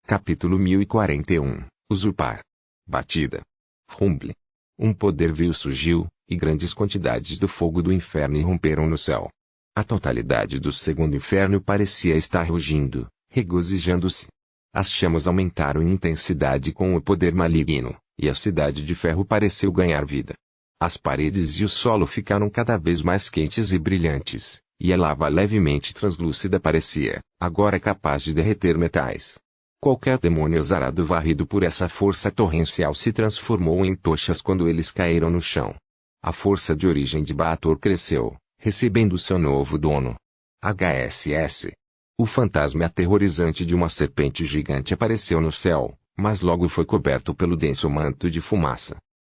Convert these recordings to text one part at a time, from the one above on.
Capítulo 1041. Usurpar. Batida. Rumble. Um poder vil surgiu, e grandes quantidades do fogo do inferno irromperam no céu. A totalidade do segundo inferno parecia estar rugindo, regozijando-se. As chamas aumentaram em intensidade com o poder maligno, e a cidade de ferro pareceu ganhar vida. As paredes e o solo ficaram cada vez mais quentes e brilhantes, e a lava levemente translúcida parecia, agora capaz de derreter metais. Qualquer demônio azarado varrido por essa força torrencial se transformou em tochas quando eles caíram no chão. A força de origem de Baator cresceu, recebendo seu novo dono. HSS. O fantasma aterrorizante de uma serpente gigante apareceu no céu, mas logo foi coberto pelo denso manto de fumaça.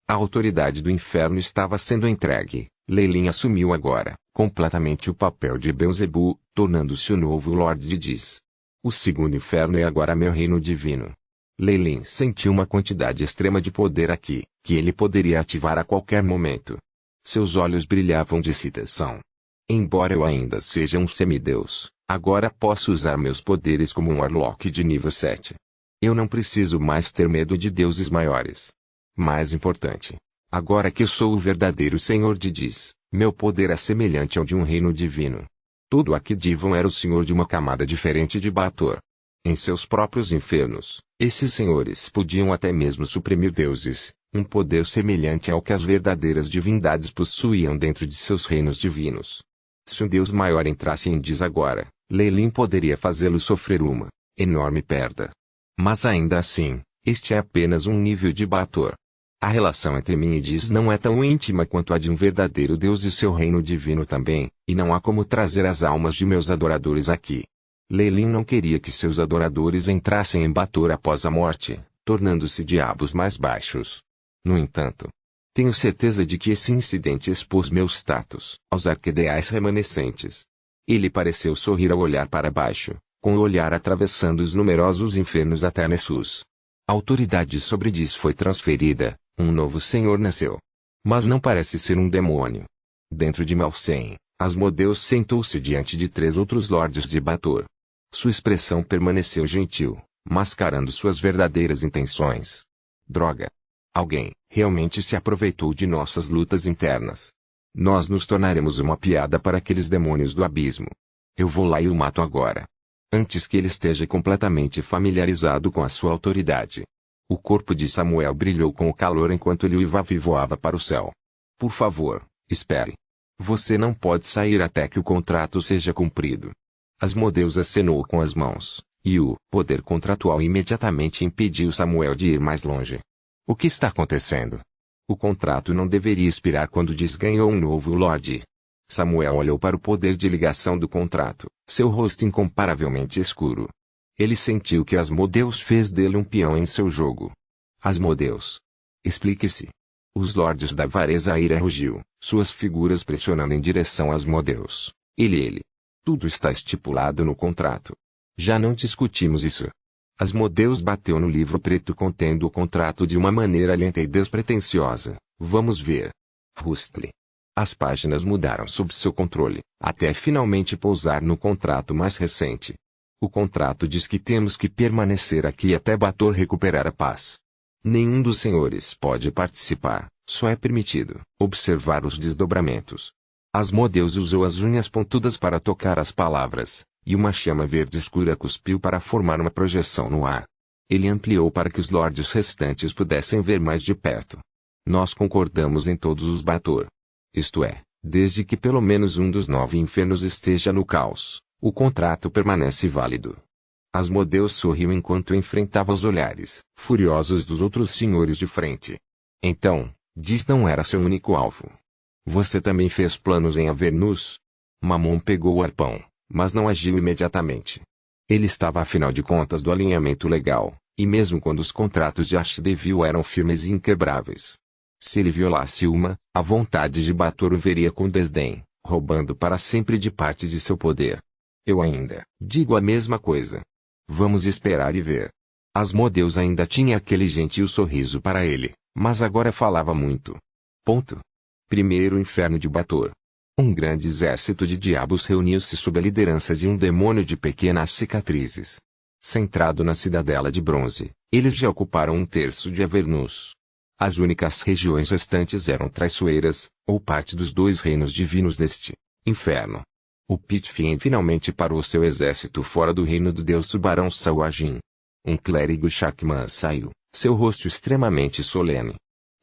A autoridade do inferno estava sendo entregue. Leilin assumiu agora, completamente o papel de Beelzebu, tornando-se o novo Lorde de Dis. O segundo inferno é agora meu reino divino. Leilin sentiu uma quantidade extrema de poder aqui, que ele poderia ativar a qualquer momento. Seus olhos brilhavam de excitação. Embora eu ainda seja um semideus, agora posso usar meus poderes como um Warlock de nível 7. Eu não preciso mais ter medo de deuses maiores. Mais importante, agora que eu sou o verdadeiro Senhor de Dis, meu poder é semelhante ao de um reino divino. Todo Arquidivon era o senhor de uma camada diferente de Baator. Em seus próprios infernos, esses senhores podiam até mesmo suprimir deuses, um poder semelhante ao que as verdadeiras divindades possuíam dentro de seus reinos divinos. Se um deus maior entrasse em Dis agora, Leilin poderia fazê-lo sofrer uma enorme perda. Mas ainda assim, este é apenas um nível de Baator. A relação entre mim e Dis não é tão íntima quanto a de um verdadeiro Deus e seu reino divino também, e não há como trazer as almas de meus adoradores aqui. Leilin não queria que seus adoradores entrassem em Baator após a morte, tornando-se diabos mais baixos. No entanto, tenho certeza de que esse incidente expôs meu status aos arquideais remanescentes. Ele pareceu sorrir ao olhar para baixo, com o olhar atravessando os numerosos infernos até Nessus. A autoridade sobre Dis foi transferida. Um novo senhor nasceu. Mas não parece ser um demônio. Dentro de Malsen, Asmodeus sentou-se diante de 3 outros lordes de Baator. Sua expressão permaneceu gentil, mascarando suas verdadeiras intenções. Droga! Alguém realmente se aproveitou de nossas lutas internas. Nós nos tornaremos uma piada para aqueles demônios do abismo. Eu vou lá e o mato agora. Antes que ele esteja completamente familiarizado com a sua autoridade. O corpo de Samuel brilhou com o calor enquanto ele uivava e voava para o céu. Por favor, espere. Você não pode sair até que o contrato seja cumprido. Asmodeus acenou com as mãos, e o poder contratual imediatamente impediu Samuel de ir mais longe. O que está acontecendo? O contrato não deveria expirar quando Dis ganhou um novo Lorde. Samuel olhou para o poder de ligação do contrato, seu rosto incomparavelmente escuro. Ele sentiu que Asmodeus fez dele um peão em seu jogo. Asmodeus. Explique-se. Os lordes da Vareza a ira rugiu, suas figuras pressionando em direção a Asmodeus. Ele. Tudo está estipulado no contrato. Já não discutimos isso. Asmodeus bateu no livro preto contendo o contrato de uma maneira lenta e despretensiosa. Vamos ver. Rustle. As páginas mudaram sob seu controle, até finalmente pousar no contrato mais recente. O contrato diz que temos que permanecer aqui até Baator recuperar a paz. Nenhum dos senhores pode participar, só é permitido observar os desdobramentos. Asmodeus usou as unhas pontudas para tocar as palavras, e uma chama verde escura cuspiu para formar uma projeção no ar. Ele ampliou para que os lordes restantes pudessem ver mais de perto. Nós concordamos em todos os Baator. Isto é, desde que pelo menos um dos 9 infernos esteja no caos. O contrato permanece válido. Asmodeus sorriu enquanto enfrentava os olhares furiosos dos outros senhores de frente. Então, Dis não era seu único alvo. Você também fez planos em Avernus? Mamon pegou o arpão, mas não agiu imediatamente. Ele estava afinal de contas do alinhamento legal, e mesmo quando os contratos de Ashdevil eram firmes e inquebráveis. Se ele violasse uma, a vontade de Baator o veria com desdém, roubando para sempre de parte de seu poder. Eu ainda digo a mesma coisa. Vamos esperar e ver. Asmodeus ainda tinha aquele gentil sorriso para ele, mas agora falava muito. Primeiro inferno de Baator. Um grande exército de diabos reuniu-se sob a liderança de um demônio de pequenas cicatrizes. Centrado na cidadela de bronze, eles já ocuparam um terço de Avernus. As únicas regiões restantes eram traiçoeiras, ou parte dos dois reinos divinos neste inferno. O Pitfin finalmente parou seu exército fora do reino do deus Tubarão Sawajin. Um clérigo Shakman saiu, seu rosto extremamente solene.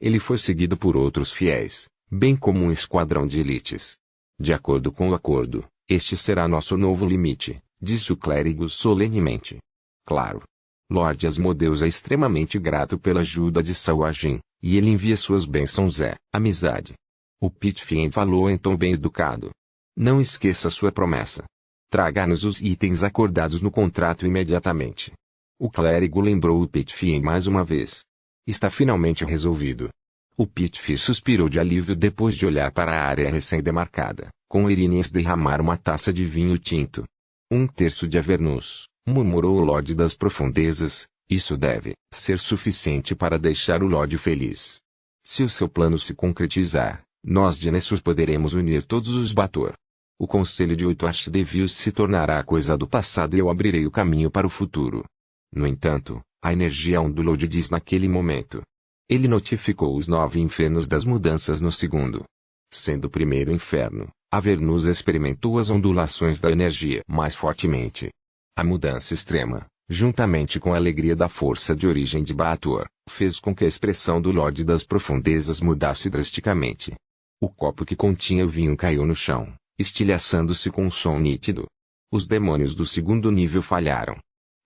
Ele foi seguido por outros fiéis, bem como um esquadrão de elites. De acordo com o acordo, este será nosso novo limite, disse o clérigo solenemente. Claro. Lord Asmodeus é extremamente grato pela ajuda de Sawajin, e ele envia suas bênçãos amizade. O Pitfin falou em tom bem educado. Não esqueça sua promessa. Traga-nos os itens acordados no contrato imediatamente. O clérigo lembrou o Pitfin mais uma vez. Está finalmente resolvido. O Pitfin suspirou de alívio depois de olhar para a área recém-demarcada, com Irinias derramar uma taça de vinho tinto. Um terço de Avernus, murmurou o Lorde das Profundezas, isso deve ser suficiente para deixar o Lorde feliz. Se o seu plano se concretizar, nós de Nessus poderemos unir todos os Bator. O Conselho de 8 Archdevios se tornará coisa do passado e eu abrirei o caminho para o futuro. No entanto, a energia ondulou de Diz naquele momento. Ele notificou os 9 infernos das mudanças no segundo. Sendo o primeiro inferno, Avernus experimentou as ondulações da energia mais fortemente. A mudança extrema, juntamente com a alegria da força de origem de Bator, fez com que a expressão do Lorde das Profundezas mudasse drasticamente. O copo que continha o vinho caiu no chão, estilhaçando-se com um som nítido. Os demônios do segundo nível falharam.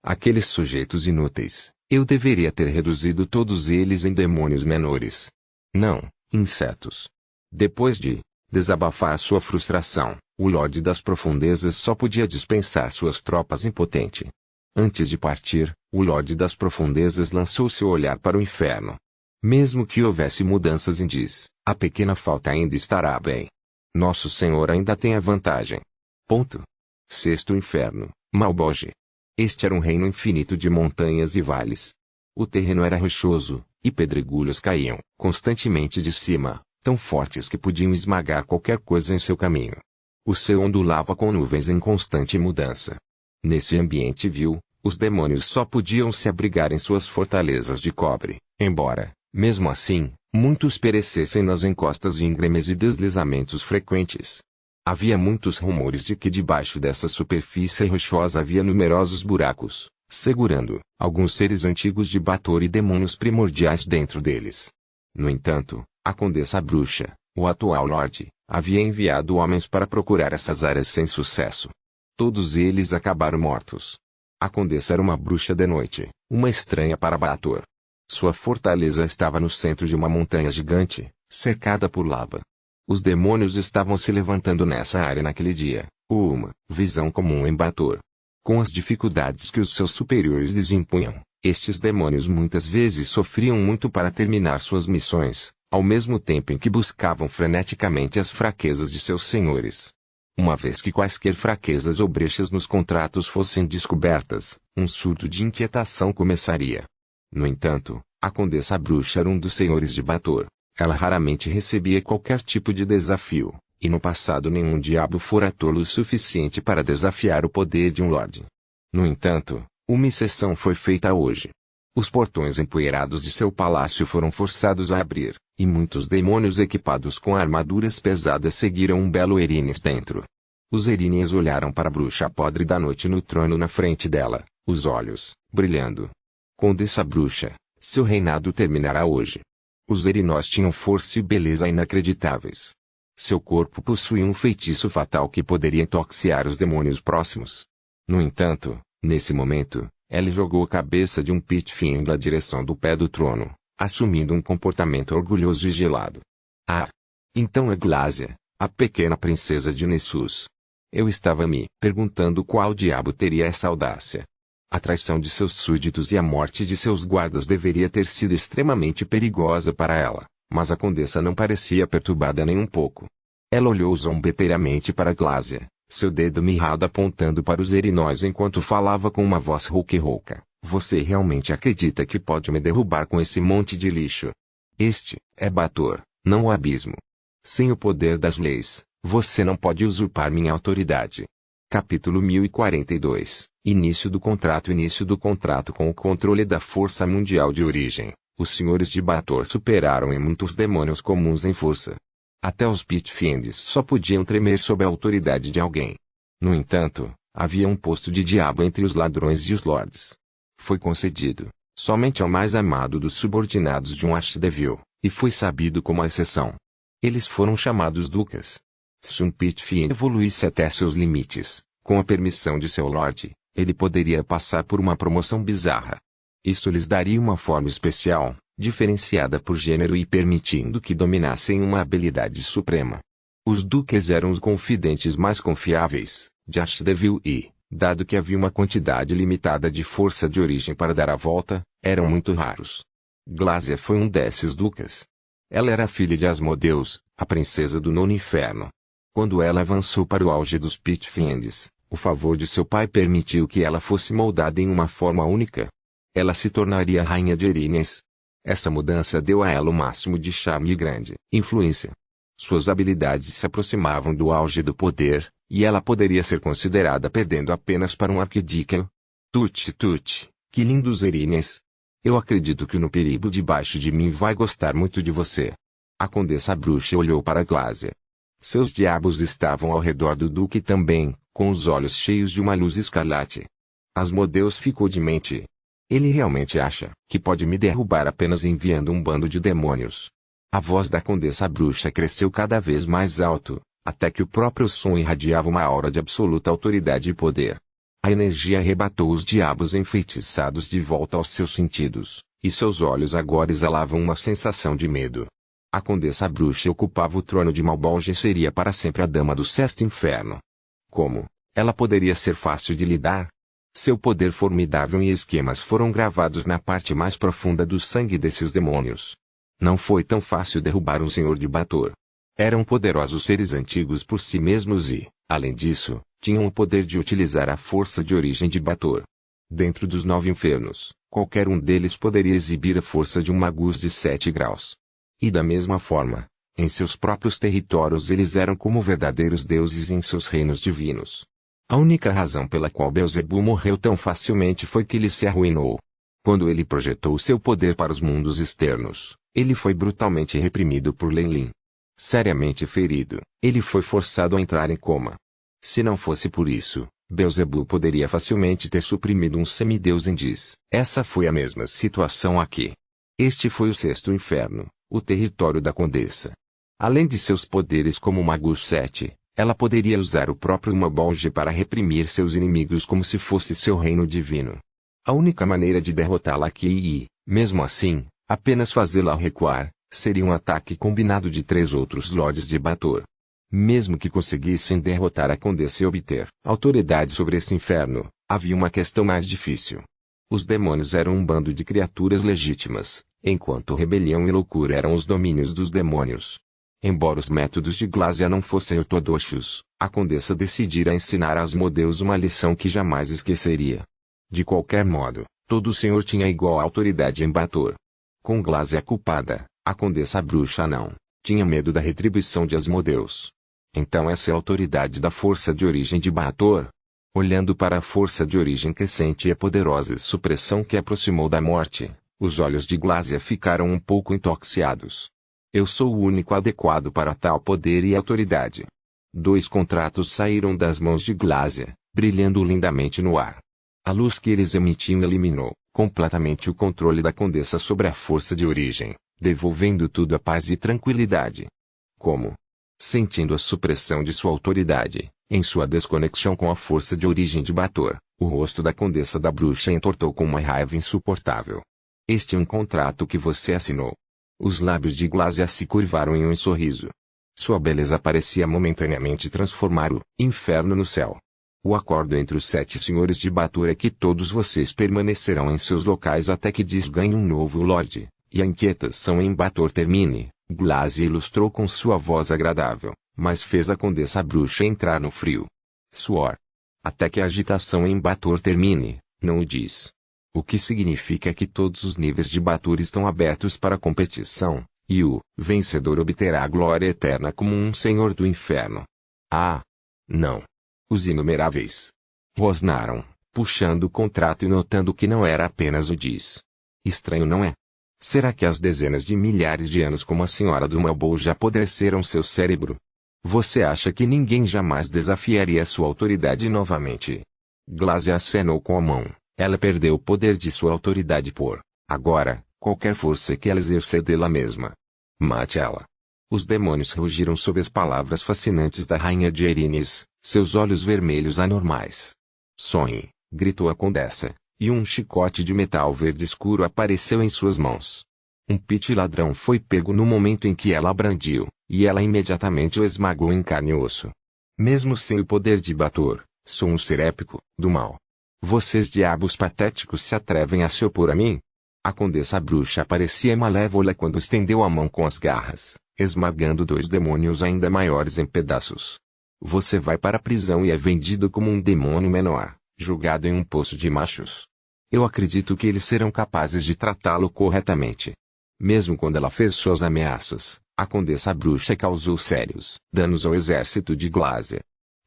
Aqueles sujeitos inúteis, eu deveria ter reduzido todos eles em demônios menores. Não, insetos. Depois de desabafar sua frustração, o Lorde das Profundezas só podia dispensar suas tropas impotente. Antes de partir, o Lorde das Profundezas lançou seu olhar para o inferno. Mesmo que houvesse mudanças em Diz, a pequena falta ainda estará bem. Nosso Senhor ainda tem a vantagem. Ponto. Sexto inferno, Malboge. Este era um reino infinito de montanhas e vales. O terreno era rochoso, e pedregulhos caíam constantemente de cima, tão fortes que podiam esmagar qualquer coisa em seu caminho. O céu ondulava com nuvens em constante mudança. Nesse ambiente vil, os demônios só podiam se abrigar em suas fortalezas de cobre, embora, mesmo assim, muitos perecessem nas encostas íngremes e deslizamentos frequentes. Havia muitos rumores de que debaixo dessa superfície rochosa havia numerosos buracos, segurando alguns seres antigos de Bator e demônios primordiais dentro deles. No entanto, a Condessa Bruxa, o atual Lorde, havia enviado homens para procurar essas áreas sem sucesso. Todos eles acabaram mortos. A Condessa era uma bruxa de noite, uma estranha para Bator. Sua fortaleza estava no centro de uma montanha gigante, cercada por lava. Os demônios estavam se levantando nessa área naquele dia, uma visão comum em Bator. Com as dificuldades que os seus superiores lhes impunham, estes demônios muitas vezes sofriam muito para terminar suas missões, ao mesmo tempo em que buscavam freneticamente as fraquezas de seus senhores. Uma vez que quaisquer fraquezas ou brechas nos contratos fossem descobertas, um surto de inquietação começaria. No entanto, a Condessa Bruxa era um dos senhores de Bator. Ela raramente recebia qualquer tipo de desafio, e no passado nenhum diabo fora tolo o suficiente para desafiar o poder de um lorde. No entanto, uma exceção foi feita hoje. Os portões empoeirados de seu palácio foram forçados a abrir, e muitos demônios equipados com armaduras pesadas seguiram um belo Erines dentro. Os Erines olharam para a bruxa podre da noite no trono na frente dela, os olhos brilhando. Condessa Bruxa, seu reinado terminará hoje. Os Erinós tinham força e beleza inacreditáveis. Seu corpo possuía um feitiço fatal que poderia intoxicar os demônios próximos. No entanto, nesse momento, ela jogou a cabeça de um Pitfin na direção do pé do trono, assumindo um comportamento orgulhoso e gelado. Ah! Então é Glásia, a pequena princesa de Nessus. Eu estava me perguntando qual diabo teria essa audácia. A traição de seus súditos e a morte de seus guardas deveria ter sido extremamente perigosa para ela, mas a condessa não parecia perturbada nem um pouco. Ela olhou zombeteiramente para Glásia, seu dedo mirrado apontando para os Erinós enquanto falava com uma voz rouca e rouca. Você realmente acredita que pode me derrubar com esse monte de lixo? Este é Bator, não o abismo. Sem o poder das leis, você não pode usurpar minha autoridade. Capítulo 1042. Início do contrato com o controle da Força Mundial de Origem. Os senhores de Bator superaram em muitos demônios comuns em força. Até os Pitfiends só podiam tremer sob a autoridade de alguém. No entanto, havia um posto de diabo entre os ladrões e os lords. Foi concedido, somente ao mais amado dos subordinados de um Archdevil, e foi sabido como a exceção. Eles foram chamados ducas. Se um Pitfiend evoluísse até seus limites, com a permissão de seu lord, ele poderia passar por uma promoção bizarra. Isso lhes daria uma forma especial, diferenciada por gênero e permitindo que dominassem uma habilidade suprema. Os duques eram os confidentes mais confiáveis de Archdevil e, dado que havia uma quantidade limitada de força de origem para dar a volta, eram muito raros. Glásia foi um desses duques. Ela era filha de Asmodeus, a princesa do Nono Inferno. Quando ela avançou para o auge dos Pitfiends, o favor de seu pai permitiu que ela fosse moldada em uma forma única. Ela se tornaria a rainha de Erines. Essa mudança deu a ela o máximo de charme e grande influência. Suas habilidades se aproximavam do auge do poder, e ela poderia ser considerada perdendo apenas para um arquidíquel. Tut, que lindos Erines! Eu acredito que o Nuperibo debaixo de mim vai gostar muito de você. A condessa bruxa olhou para Glásia. Seus diabos estavam ao redor do duque também, com os olhos cheios de uma luz escarlate. Asmodeus ficou demente. Ele realmente acha que pode me derrubar apenas enviando um bando de demônios. A voz da condessa bruxa cresceu cada vez mais alto, até que o próprio som irradiava uma aura de absoluta autoridade e poder. A energia arrebatou os diabos enfeitiçados de volta aos seus sentidos, e seus olhos agora exalavam uma sensação de medo. A condessa bruxa ocupava o trono de Malbolge e seria para sempre a dama do sexto inferno. Como ela poderia ser fácil de lidar? Seu poder formidável e esquemas foram gravados na parte mais profunda do sangue desses demônios. Não foi tão fácil derrubar um senhor de Bator. Eram poderosos seres antigos por si mesmos e, além disso, tinham o poder de utilizar a força de origem de Bator. Dentro dos 9 infernos, qualquer um deles poderia exibir a força de um magus de 7 graus. E da mesma forma, em seus próprios territórios eles eram como verdadeiros deuses em seus reinos divinos. A única razão pela qual Beelzebub morreu tão facilmente foi que ele se arruinou. Quando ele projetou seu poder para os mundos externos, ele foi brutalmente reprimido por Lenlin. Seriamente ferido, ele foi forçado a entrar em coma. Se não fosse por isso, Beelzebub poderia facilmente ter suprimido um semideus em Dis. Essa foi a mesma situação aqui. Este foi o sexto inferno, o território da condessa. Além de seus poderes como Magus 7, ela poderia usar o próprio Malbolge para reprimir seus inimigos como se fosse seu reino divino. A única maneira de derrotá-la aqui e, mesmo assim, apenas fazê-la recuar, seria um ataque combinado de 3 outros lords de Bator. Mesmo que conseguissem derrotar a condessa e obter autoridade sobre esse inferno, havia uma questão mais difícil. Os demônios eram um bando de criaturas legítimas, enquanto rebelião e loucura eram os domínios dos demônios. Embora os métodos de Glásia não fossem ortodoxos, a condessa decidira ensinar a Asmodeus uma lição que jamais esqueceria. De qualquer modo, todo senhor tinha igual autoridade em Bator. Com Glásia culpada, a condessa bruxa não tinha medo da retribuição de Asmodeus. Então essa é a autoridade da força de origem de Bator. Olhando para a força de origem crescente e a poderosa supressão que aproximou da morte, os olhos de Glásia ficaram um pouco intoxicados. Eu sou o único adequado para tal poder e autoridade. 2 contratos saíram das mãos de Glásia, brilhando lindamente no ar. A luz que eles emitiam eliminou completamente o controle da condessa sobre a força de origem, devolvendo tudo à paz e tranquilidade. Como? Sentindo a supressão de sua autoridade, em sua desconexão com a força de origem de Bator, o rosto da condessa da bruxa entortou com uma raiva insuportável. Este é um contrato que você assinou. Os lábios de Glásia se curvaram em um sorriso. Sua beleza parecia momentaneamente transformar o inferno no céu. O acordo entre os 7 senhores de Bator é que todos vocês permanecerão em seus locais até que Dis ganhe um novo lorde, e a inquietação em Bator termine. Glásia ilustrou com sua voz agradável, mas fez a condessa bruxa entrar no frio suor. Até que a agitação em Bator termine, não o diz. O que significa que todos os níveis de Bator estão abertos para competição, e o vencedor obterá a glória eterna como um senhor do inferno. Ah! Não! Os inumeráveis rosnaram, puxando o contrato e notando que não era apenas o diz. Estranho, não é? Será que as dezenas de milhares de anos como a senhora do Malbow já apodreceram seu cérebro? Você acha que ninguém jamais desafiaria sua autoridade novamente? Glásia acenou com a mão. Ela perdeu o poder de sua autoridade por, agora, qualquer força que ela exercer dela mesma. Mate ela. Os demônios rugiram sob as palavras fascinantes da rainha de Erinis, seus olhos vermelhos anormais. Sonhe, gritou a condessa, e um chicote de metal verde escuro apareceu em suas mãos. Um pit ladrão foi pego no momento em que ela brandiu, e ela imediatamente o esmagou em carne e osso. Mesmo sem o poder de Bator, sou um ser épico, do mal. Vocês diabos patéticos se atrevem a se opor a mim? A condessa bruxa parecia malévola quando estendeu a mão com as garras, esmagando dois demônios ainda maiores em pedaços. Você vai para a prisão e é vendido como um demônio menor, julgado em um poço de machos. Eu acredito que eles serão capazes de tratá-lo corretamente. Mesmo quando ela fez suas ameaças, a condessa bruxa causou sérios danos ao exército de Glásia.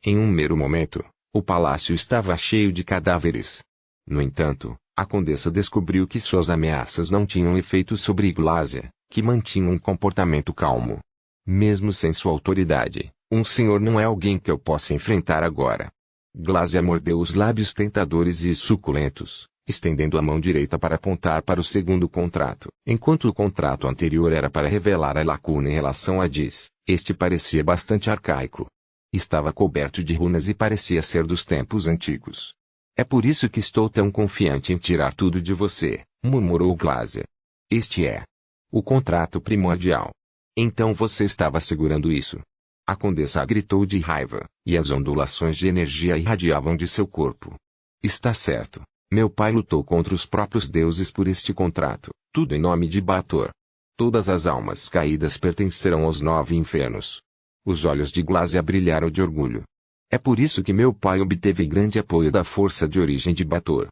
Em um mero momento, o palácio estava cheio de cadáveres. No entanto, a condessa descobriu que suas ameaças não tinham efeito sobre Glásia, que mantinha um comportamento calmo. Mesmo sem sua autoridade, um senhor não é alguém que eu possa enfrentar agora. Glásia mordeu os lábios tentadores e suculentos, estendendo a mão direita para apontar para o segundo contrato. Enquanto o contrato anterior era para revelar a lacuna em relação a Diz, este parecia bastante arcaico. Estava coberto de runas e parecia ser dos tempos antigos. É por isso que estou tão confiante em tirar tudo de você, murmurou Glásia. Este é o contrato primordial. Então você estava segurando isso. A condessa gritou de raiva, e as ondulações de energia irradiavam de seu corpo. Está certo. Meu pai lutou contra os próprios deuses por este contrato, tudo em nome de Bator. Todas as almas caídas pertencerão aos 9 infernos. Os olhos de Glásia brilharam de orgulho. É por isso que meu pai obteve grande apoio da força de origem de Bator.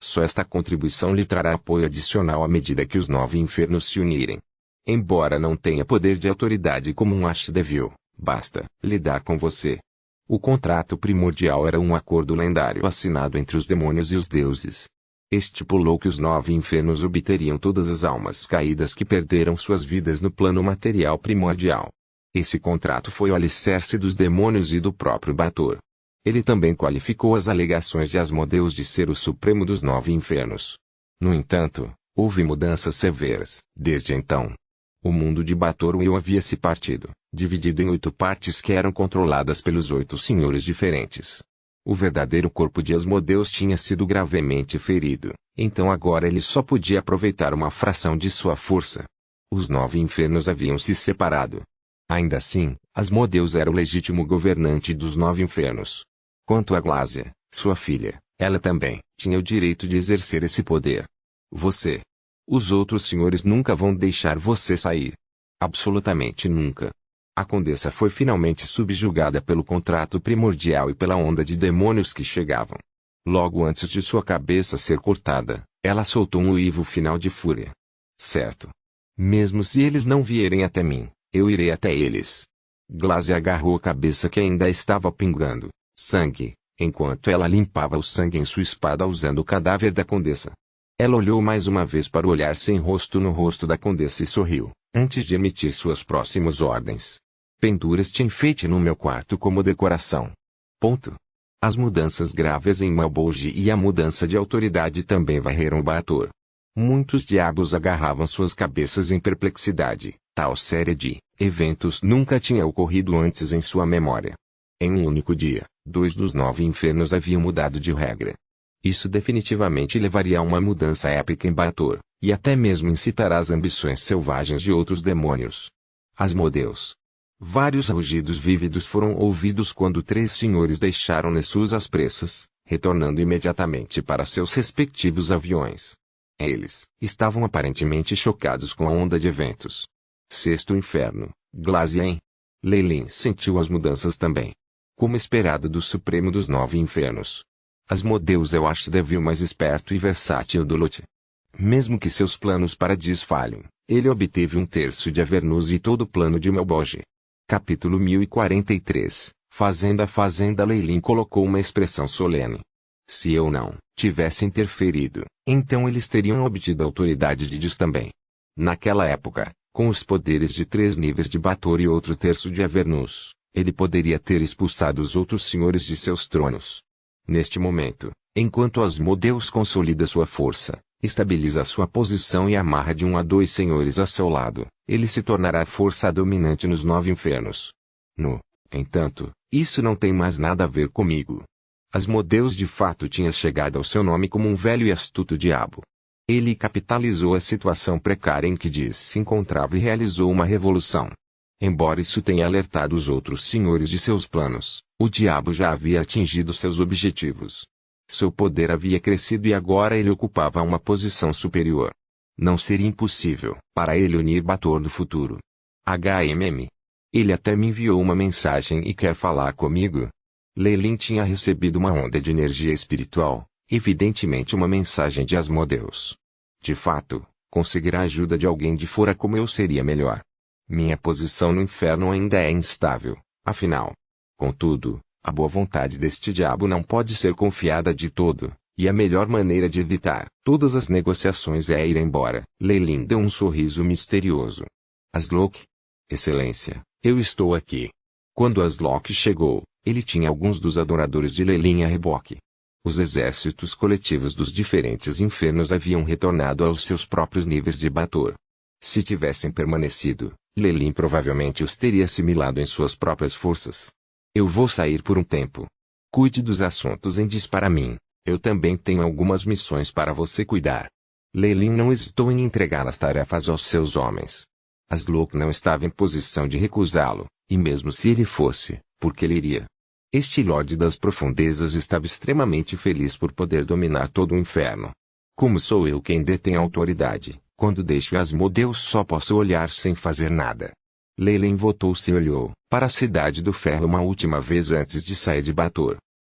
Só esta contribuição lhe trará apoio adicional à medida que os 9 infernos se unirem. Embora não tenha poder de autoridade como um Ashdevil, basta lidar com você. O contrato primordial era um acordo lendário assinado entre os demônios e os deuses. Estipulou que os 9 infernos obteriam todas as almas caídas que perderam suas vidas no plano material primordial. Esse contrato foi o alicerce dos demônios e do próprio Bator. Ele também qualificou as alegações de Asmodeus de ser o supremo dos 9 infernos. No entanto, houve mudanças severas, desde então. O mundo de Bator havia se partido, dividido em 8 partes que eram controladas pelos 8 senhores diferentes. O verdadeiro corpo de Asmodeus tinha sido gravemente ferido, então agora ele só podia aproveitar uma fração de sua força. Os 9 infernos haviam se separado. Ainda assim, Asmodeus era o legítimo governante dos 9 infernos. Quanto a Glásia, sua filha, ela também tinha o direito de exercer esse poder. Você. Os outros senhores nunca vão deixar você sair. Absolutamente nunca. A condessa foi finalmente subjugada pelo contrato primordial e pela onda de demônios que chegavam. Logo antes de sua cabeça ser cortada, ela soltou um uivo final de fúria. Certo. Mesmo se eles não vierem até mim, eu irei até eles. Glásia agarrou a cabeça que ainda estava pingando sangue, enquanto ela limpava o sangue em sua espada usando o cadáver da condessa. Ela olhou mais uma vez para o olhar sem rosto no rosto da condessa e sorriu, antes de emitir suas próximas ordens. Pendura este enfeite no meu quarto como decoração. Ponto. As mudanças graves em Malbolge e a mudança de autoridade também varreram Bator. Muitos diabos agarravam suas cabeças em perplexidade. Tal série de eventos nunca tinha ocorrido antes em sua memória. Em um único dia, 2 dos 9 infernos haviam mudado de regra. Isso definitivamente levaria a uma mudança épica em Bator, e até mesmo incitará as ambições selvagens de outros demônios. Asmodeus. Vários rugidos vívidos foram ouvidos quando 3 senhores deixaram Nessus às pressas, retornando imediatamente para seus respectivos aviões. Eles estavam aparentemente chocados com a onda de eventos. Sexto inferno, Glazien. Leilin sentiu as mudanças também. Como esperado do supremo dos 9 infernos. Asmodeus é o Ashdevil mais esperto e versátil do Lot. Mesmo que seus planos para Diz falhem, ele obteve 1/3 de Avernus e todo o plano de Malbolge. Capítulo 1043, Fazenda Leilin colocou uma expressão solene. Se eu não tivesse interferido, então eles teriam obtido a autoridade de Deus também. Naquela época, com os poderes de 3 níveis de Bator e outro terço de Avernus, ele poderia ter expulsado os outros senhores de seus tronos. Neste momento, enquanto Asmodeus consolida sua força, estabiliza sua posição e amarra de 1 a 2 senhores a seu lado, ele se tornará a força dominante nos 9 infernos. No entanto, isso não tem mais nada a ver comigo. Asmodeus de fato tinha chegado ao seu nome como um velho e astuto diabo. Ele capitalizou a situação precária em que Diz se encontrava e realizou uma revolução. Embora isso tenha alertado os outros senhores de seus planos, o diabo já havia atingido seus objetivos. Seu poder havia crescido e agora ele ocupava uma posição superior. Não seria impossível para ele unir Bator do futuro. HMM. Ele até me enviou uma mensagem e quer falar comigo. Leilin tinha recebido uma onda de energia espiritual, evidentemente uma mensagem de Asmodeus. De fato, conseguir a ajuda de alguém de fora como eu seria melhor. Minha posição no inferno ainda é instável, afinal. Contudo, a boa vontade deste diabo não pode ser confiada de todo, e a melhor maneira de evitar todas as negociações é ir embora. Leilin deu um sorriso misterioso. Aslok? Excelência, eu estou aqui. Quando Aslok chegou, ele tinha alguns dos adoradores de Leilin a reboque. Os exércitos coletivos dos diferentes infernos haviam retornado aos seus próprios níveis de Bator. Se tivessem permanecido, Leilin provavelmente os teria assimilado em suas próprias forças. Eu vou sair por um tempo. Cuide dos assuntos em Diz para mim. Eu também tenho algumas missões para você cuidar. Leilin não hesitou em entregar as tarefas aos seus homens. Aslok não estava em posição de recusá-lo, e mesmo se ele fosse, porque ele iria. Este Lorde das Profundezas estava extremamente feliz por poder dominar todo o inferno. Como sou eu quem detém a autoridade, quando deixo Asmodeus só posso olhar sem fazer nada. Leilin voltou-se e olhou para a Cidade do Ferro uma última vez antes de sair de Bator.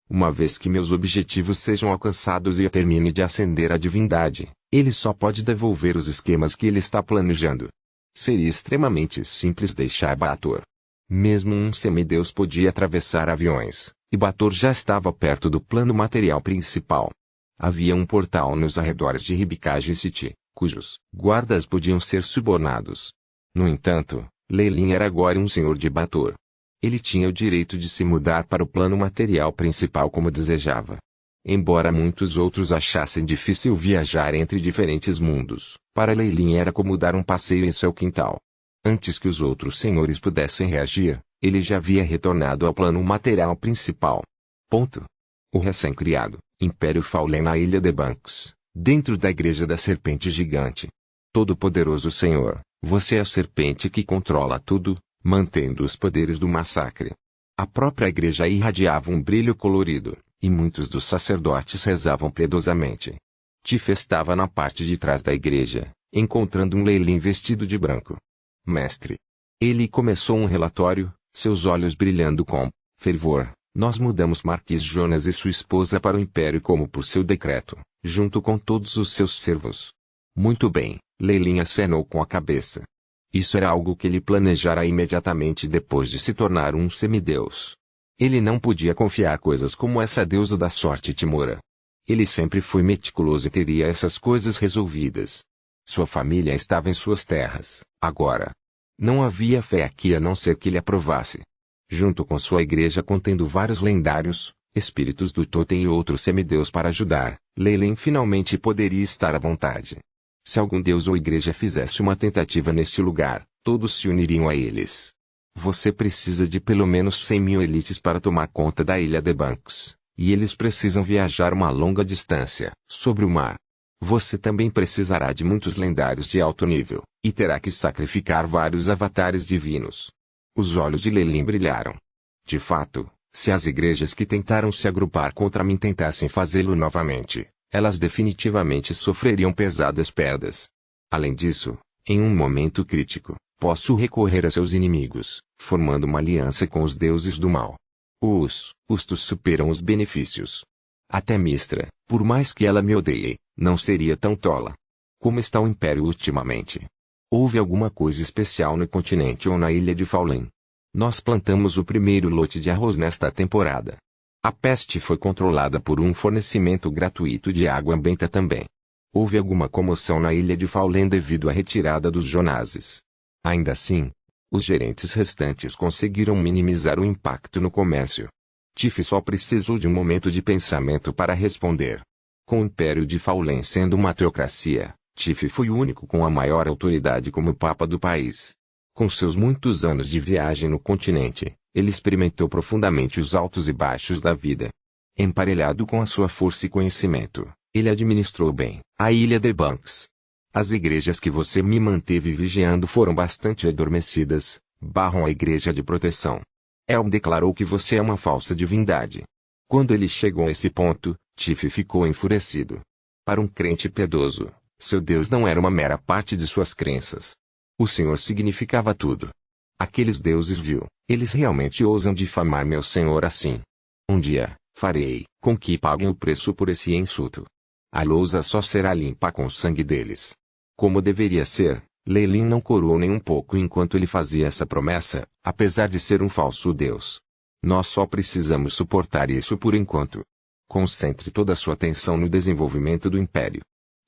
Uma vez que meus objetivos sejam alcançados e eu termine de ascender à divindade, ele só pode devolver os esquemas que ele está planejando. Seria extremamente simples deixar Bator. Mesmo um semideus podia atravessar aviões, e Bator já estava perto do plano material principal. Havia um portal nos arredores de Hibikage City, cujos guardas podiam ser subornados. No entanto, Leilin era agora um senhor de Bator. Ele tinha o direito de se mudar para o plano material principal como desejava. Embora muitos outros achassem difícil viajar entre diferentes mundos, para Leilin era como dar um passeio em seu quintal. Antes que os outros senhores pudessem reagir, ele já havia retornado ao plano material principal. O recém-criado Império Fallen na Ilha de Banks, dentro da Igreja da Serpente Gigante. Todo-Poderoso Senhor, você é a serpente que controla tudo, mantendo os poderes do massacre. A própria igreja irradiava um brilho colorido, e muitos dos sacerdotes rezavam piedosamente. Tif estava na parte de trás da igreja, encontrando um Leilin vestido de branco. Mestre. Ele começou um relatório, seus olhos brilhando com fervor. Nós mudamos Marquis Jonas e sua esposa para o Império como por seu decreto, junto com todos os seus servos. Muito bem, Leilin acenou com a cabeça. Isso era algo que ele planejara imediatamente depois de se tornar um semideus. Ele não podia confiar coisas como essa deusa da sorte Timora. Ele sempre foi meticuloso e teria essas coisas resolvidas. Sua família estava em suas terras, agora. Não havia fé aqui a não ser que ele aprovasse. Junto com sua igreja contendo vários lendários, espíritos do totem e outros semideus para ajudar, Leilin finalmente poderia estar à vontade. Se algum deus ou igreja fizesse uma tentativa neste lugar, todos se uniriam a eles. Você precisa de pelo menos 100.000 elites para tomar conta da Ilha de Banks, e eles precisam viajar uma longa distância, sobre o mar. Você também precisará de muitos lendários de alto nível, e terá que sacrificar vários avatares divinos. Os olhos de Leilin brilharam. De fato, se as igrejas que tentaram se agrupar contra mim tentassem fazê-lo novamente, elas definitivamente sofreriam pesadas perdas. Além disso, em um momento crítico, posso recorrer a seus inimigos, formando uma aliança com os deuses do mal. Os custos superam os benefícios. Até Mistra, por mais que ela me odeie, não seria tão tola. Como está o Império ultimamente? Houve alguma coisa especial no continente ou na Ilha de Fallen? Nós plantamos o primeiro lote de arroz nesta temporada. A peste foi controlada por um fornecimento gratuito de água benta também. Houve alguma comoção na ilha de Faulen devido à retirada dos Jonases. Ainda assim, os gerentes restantes conseguiram minimizar o impacto no comércio. Tiff só precisou de um momento de pensamento para responder. Com o Império de Faulen sendo uma teocracia, Tiff foi o único com a maior autoridade como Papa do país. Com seus muitos anos de viagem no continente, ele experimentou profundamente os altos e baixos da vida. Emparelhado com a sua força e conhecimento, ele administrou bem a Ilha de Banks. As igrejas que você me manteve vigiando foram bastante adormecidas, barram a igreja de proteção. Elm declarou que você é uma falsa divindade. Quando ele chegou a esse ponto, Tiff ficou enfurecido. Para um crente piedoso, seu Deus não era uma mera parte de suas crenças. O Senhor significava tudo. Aqueles deuses eles realmente ousam difamar meu Senhor assim. Um dia, farei com que paguem o preço por esse insulto. A lousa só será limpa com o sangue deles. Como deveria ser, Leilin não corou nem um pouco enquanto ele fazia essa promessa, apesar de ser um falso Deus. Nós só precisamos suportar isso por enquanto. Concentre toda a sua atenção no desenvolvimento do Império.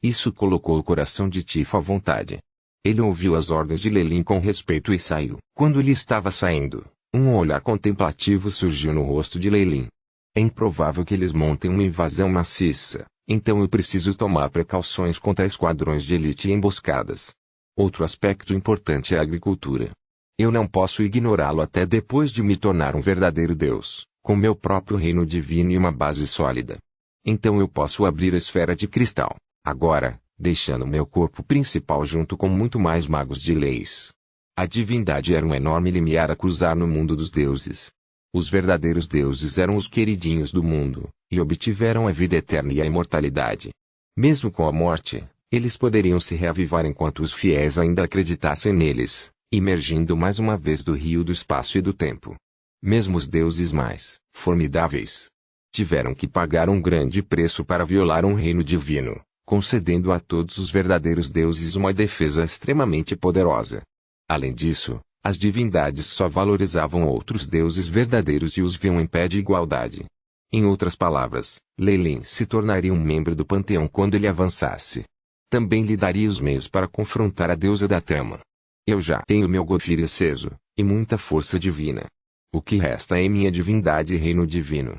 Isso colocou o coração de Tiff à vontade. Ele ouviu as ordens de Leilin com respeito e saiu. Quando ele estava saindo, um olhar contemplativo surgiu no rosto de Leilin. É improvável que eles montem uma invasão maciça, então eu preciso tomar precauções contra esquadrões de elite e emboscadas. Outro aspecto importante é a agricultura. Eu não posso ignorá-lo até depois de me tornar um verdadeiro Deus, com meu próprio reino divino e uma base sólida. Então eu posso abrir a esfera de cristal, agora, deixando meu corpo principal junto com muito mais magos de leis. A divindade era um enorme limiar a cruzar no mundo dos deuses. Os verdadeiros deuses eram os queridinhos do mundo, e obtiveram a vida eterna e a imortalidade. Mesmo com a morte, eles poderiam se reavivar enquanto os fiéis ainda acreditassem neles, emergindo mais uma vez do rio do espaço e do tempo. Mesmo os deuses mais formidáveis tiveram que pagar um grande preço para violar um reino divino, concedendo a todos os verdadeiros deuses uma defesa extremamente poderosa. Além disso, as divindades só valorizavam outros deuses verdadeiros e os viam em pé de igualdade. Em outras palavras, Leilin se tornaria um membro do panteão quando ele avançasse. Também lhe daria os meios para confrontar a deusa da trama. Eu já tenho meu Gofir aceso, e muita força divina. O que resta é minha divindade e reino divino.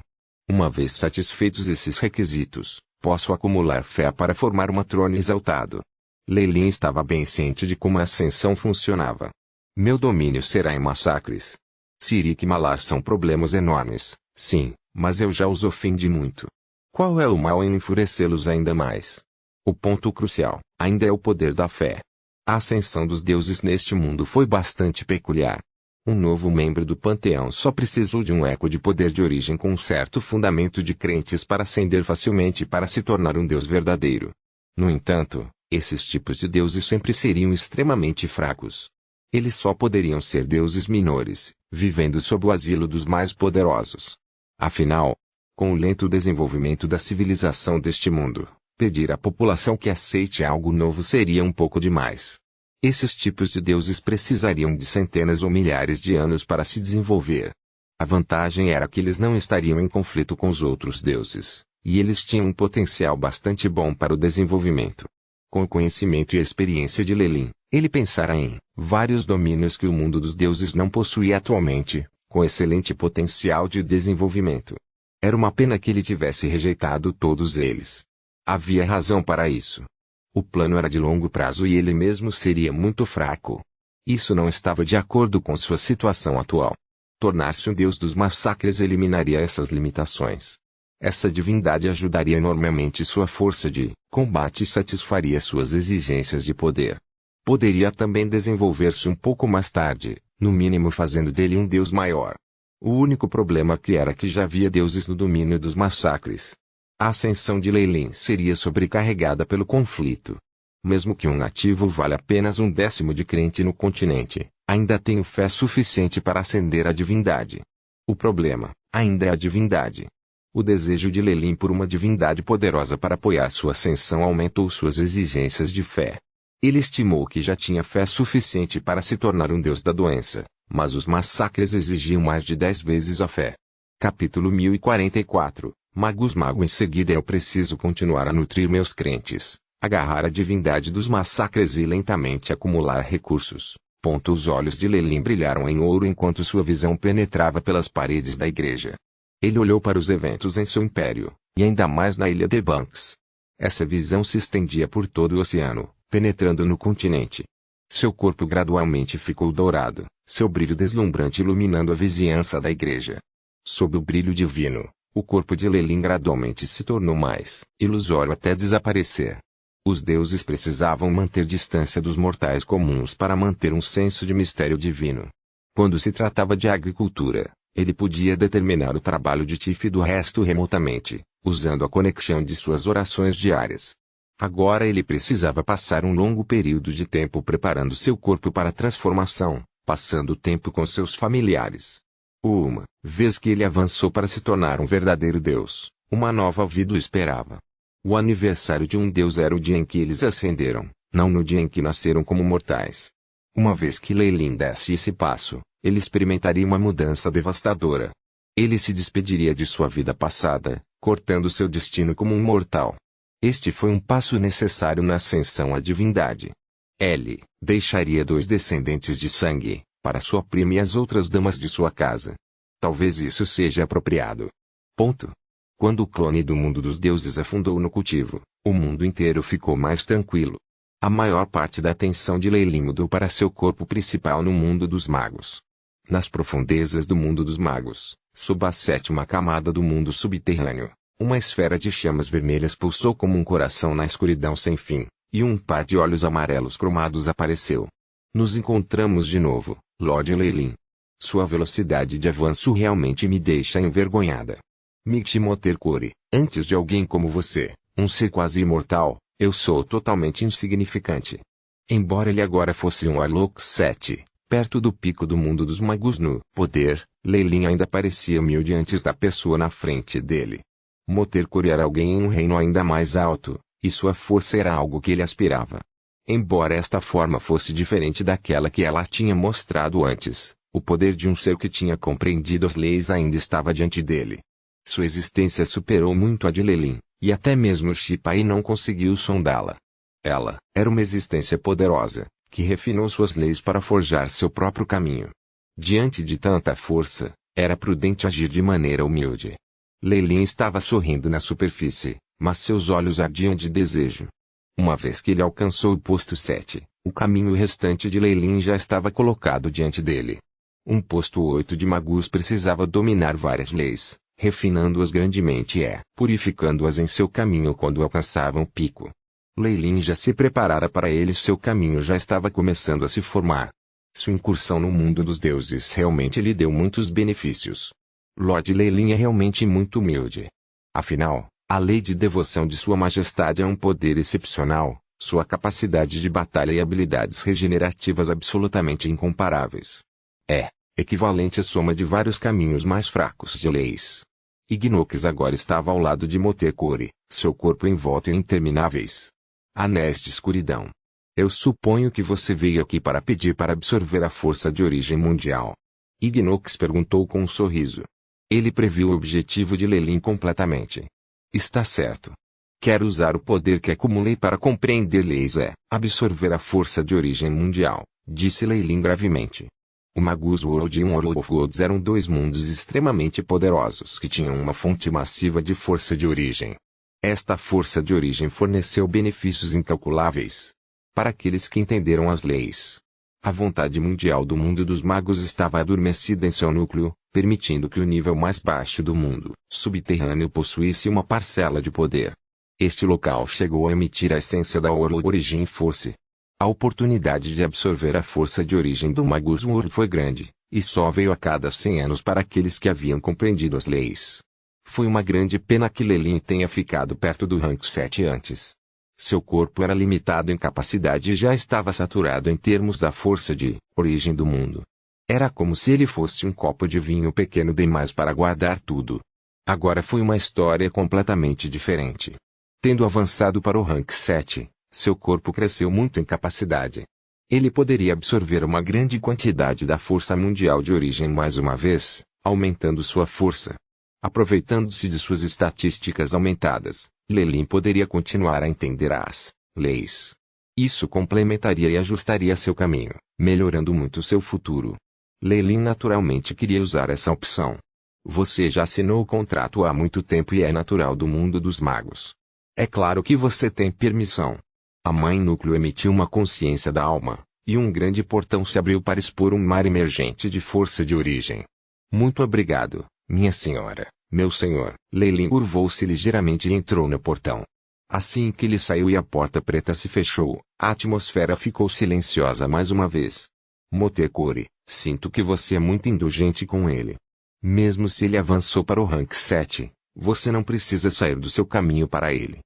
Uma vez satisfeitos esses requisitos, posso acumular fé para formar um trono exaltado. Leilin estava bem ciente de como a ascensão funcionava. Meu domínio será em massacres. Sirik e Malar são problemas enormes, sim, mas eu já os ofendi muito. Qual é o mal em enfurecê-los ainda mais? O ponto crucial, ainda é o poder da fé. A ascensão dos deuses neste mundo foi bastante peculiar. Um novo membro do panteão só precisou de um eco de poder de origem com um certo fundamento de crentes para ascender facilmente para se tornar um deus verdadeiro. No entanto, esses tipos de deuses sempre seriam extremamente fracos. Eles só poderiam ser deuses menores, vivendo sob o asilo dos mais poderosos. Afinal, com o lento desenvolvimento da civilização deste mundo, pedir à população que aceite algo novo seria um pouco demais. Esses tipos de deuses precisariam de centenas ou milhares de anos para se desenvolver. A vantagem era que eles não estariam em conflito com os outros deuses, e eles tinham um potencial bastante bom para o desenvolvimento. Com o conhecimento e a experiência de Leilin, ele pensara em vários domínios que o mundo dos deuses não possui atualmente, com excelente potencial de desenvolvimento. Era uma pena que ele tivesse rejeitado todos eles. Havia razão para isso. O plano era de longo prazo e ele mesmo seria muito fraco. Isso não estava de acordo com sua situação atual. Tornar-se um deus dos massacres eliminaria essas limitações. Essa divindade ajudaria enormemente sua força de combate e satisfaria suas exigências de poder. Poderia também desenvolver-se um pouco mais tarde, no mínimo fazendo dele um deus maior. O único problema era que já havia deuses no domínio dos massacres. A ascensão de Leilin seria sobrecarregada pelo conflito. Mesmo que um nativo valha apenas 1/10 de crente no continente, ainda tenho fé suficiente para ascender a divindade. O problema, ainda é a divindade. O desejo de Leilin por uma divindade poderosa para apoiar sua ascensão aumentou suas exigências de fé. Ele estimou que já tinha fé suficiente para se tornar um deus da doença, mas os massacres exigiam mais de 10 vezes a fé. Capítulo 1044. Mago em seguida eu preciso continuar a nutrir meus crentes, agarrar a divindade dos massacres e lentamente acumular recursos. Os olhos de Lelin brilharam em ouro enquanto sua visão penetrava pelas paredes da igreja. Ele olhou para os eventos em seu império, e ainda mais na ilha de Banks. Essa visão se estendia por todo o oceano, penetrando no continente. Seu corpo gradualmente ficou dourado, seu brilho deslumbrante iluminando a vizinhança da igreja. Sob o brilho divino, o corpo de Lelin gradualmente se tornou mais ilusório até desaparecer. Os deuses precisavam manter distância dos mortais comuns para manter um senso de mistério divino. Quando se tratava de agricultura, ele podia determinar o trabalho de Tiff e do resto remotamente, usando a conexão de suas orações diárias. Agora ele precisava passar um longo período de tempo preparando seu corpo para a transformação, passando tempo com seus familiares. Uma vez que ele avançou para se tornar um verdadeiro Deus, uma nova vida o esperava. O aniversário de um Deus era o dia em que eles ascenderam, não no dia em que nasceram como mortais. Uma vez que Lelin desse esse passo, ele experimentaria uma mudança devastadora. Ele se despediria de sua vida passada, cortando seu destino como um mortal. Este foi um passo necessário na ascensão à divindade. Ele deixaria 2 descendentes de sangue, para sua prima e as outras damas de sua casa. Talvez isso seja apropriado. Quando o clone do mundo dos deuses afundou no cultivo, o mundo inteiro ficou mais tranquilo. A maior parte da atenção de Lelin mudou para seu corpo principal no mundo dos magos. Nas profundezas do mundo dos magos, sob a 7ª camada do mundo subterrâneo, uma esfera de chamas vermelhas pulsou como um coração na escuridão sem fim, e um par de olhos amarelos cromados apareceu. Nos encontramos de novo, Lord Lelin. Sua velocidade de avanço realmente me deixa envergonhada. Moter Kori, antes de alguém como você, um ser quase imortal, eu sou totalmente insignificante. Embora ele agora fosse um Warlock 7, perto do pico do mundo dos magos no poder, Lelin ainda parecia humilde antes da pessoa na frente dele. Moter Kori era alguém em um reino ainda mais alto, e sua força era algo que ele aspirava. Embora esta forma fosse diferente daquela que ela tinha mostrado antes, o poder de um ser que tinha compreendido as leis ainda estava diante dele. Sua existência superou muito a de Lelin, e até mesmo Shipai não conseguiu sondá-la. Ela era uma existência poderosa, que refinou suas leis para forjar seu próprio caminho. Diante de tanta força, era prudente agir de maneira humilde. Lelin estava sorrindo na superfície, mas seus olhos ardiam de desejo. Uma vez que ele alcançou o posto 7, o caminho restante de Lelin já estava colocado diante dele. Um posto 8 de magos precisava dominar várias leis, refinando-as grandemente e purificando-as em seu caminho quando alcançavam o pico. Lelin já se preparara para ele e seu caminho já estava começando a se formar. Sua incursão no mundo dos deuses realmente lhe deu muitos benefícios. Lord Lelin é realmente muito humilde. Afinal, a lei de devoção de Sua Majestade é um poder excepcional, sua capacidade de batalha e habilidades regenerativas absolutamente incomparáveis. É equivalente à soma de vários caminhos mais fracos de leis. Ignox agora estava ao lado de Moter Kori, seu corpo envolto em intermináveis anéis de escuridão. Eu suponho que você veio aqui para pedir para absorver a força de origem mundial. Ignox perguntou com um sorriso. Ele previu o objetivo de Lelin completamente. Está certo. Quero usar o poder que acumulei para compreender leis absorver a força de origem mundial, disse Lelin gravemente. O Magus World e um World of Gods eram 2 mundos extremamente poderosos que tinham uma fonte massiva de força de origem. Esta força de origem forneceu benefícios incalculáveis para aqueles que entenderam as leis. A vontade mundial do mundo dos magos estava adormecida em seu núcleo, permitindo que o nível mais baixo do mundo subterrâneo possuísse uma parcela de poder. Este local chegou a emitir a essência da World Origin Force. A oportunidade de absorver a força de origem do Magus World foi grande, e só veio a cada 100 anos para aqueles que haviam compreendido as leis. Foi uma grande pena que Lelin tenha ficado perto do rank 7 antes. Seu corpo era limitado em capacidade e já estava saturado em termos da força de origem do mundo. Era como se ele fosse um copo de vinho pequeno demais para guardar tudo. Agora foi uma história completamente diferente. Tendo avançado para o rank 7, seu corpo cresceu muito em capacidade. Ele poderia absorver uma grande quantidade da força mundial de origem mais uma vez, aumentando sua força. Aproveitando-se de suas estatísticas aumentadas, Lelin poderia continuar a entender as leis. Isso complementaria e ajustaria seu caminho, melhorando muito seu futuro. Lelin naturalmente queria usar essa opção. Você já assinou o contrato há muito tempo e é natural do mundo dos magos. É claro que você tem permissão. A mãe núcleo emitiu uma consciência da alma, e um grande portão se abriu para expor um mar emergente de força de origem. Muito obrigado, minha senhora, meu senhor. Lelin curvou-se ligeiramente e entrou no portão. Assim que ele saiu e a porta preta se fechou, a atmosfera ficou silenciosa mais uma vez. Motekuri, sinto que você é muito indulgente com ele. Mesmo se ele avançou para o rank 7, você não precisa sair do seu caminho para ele.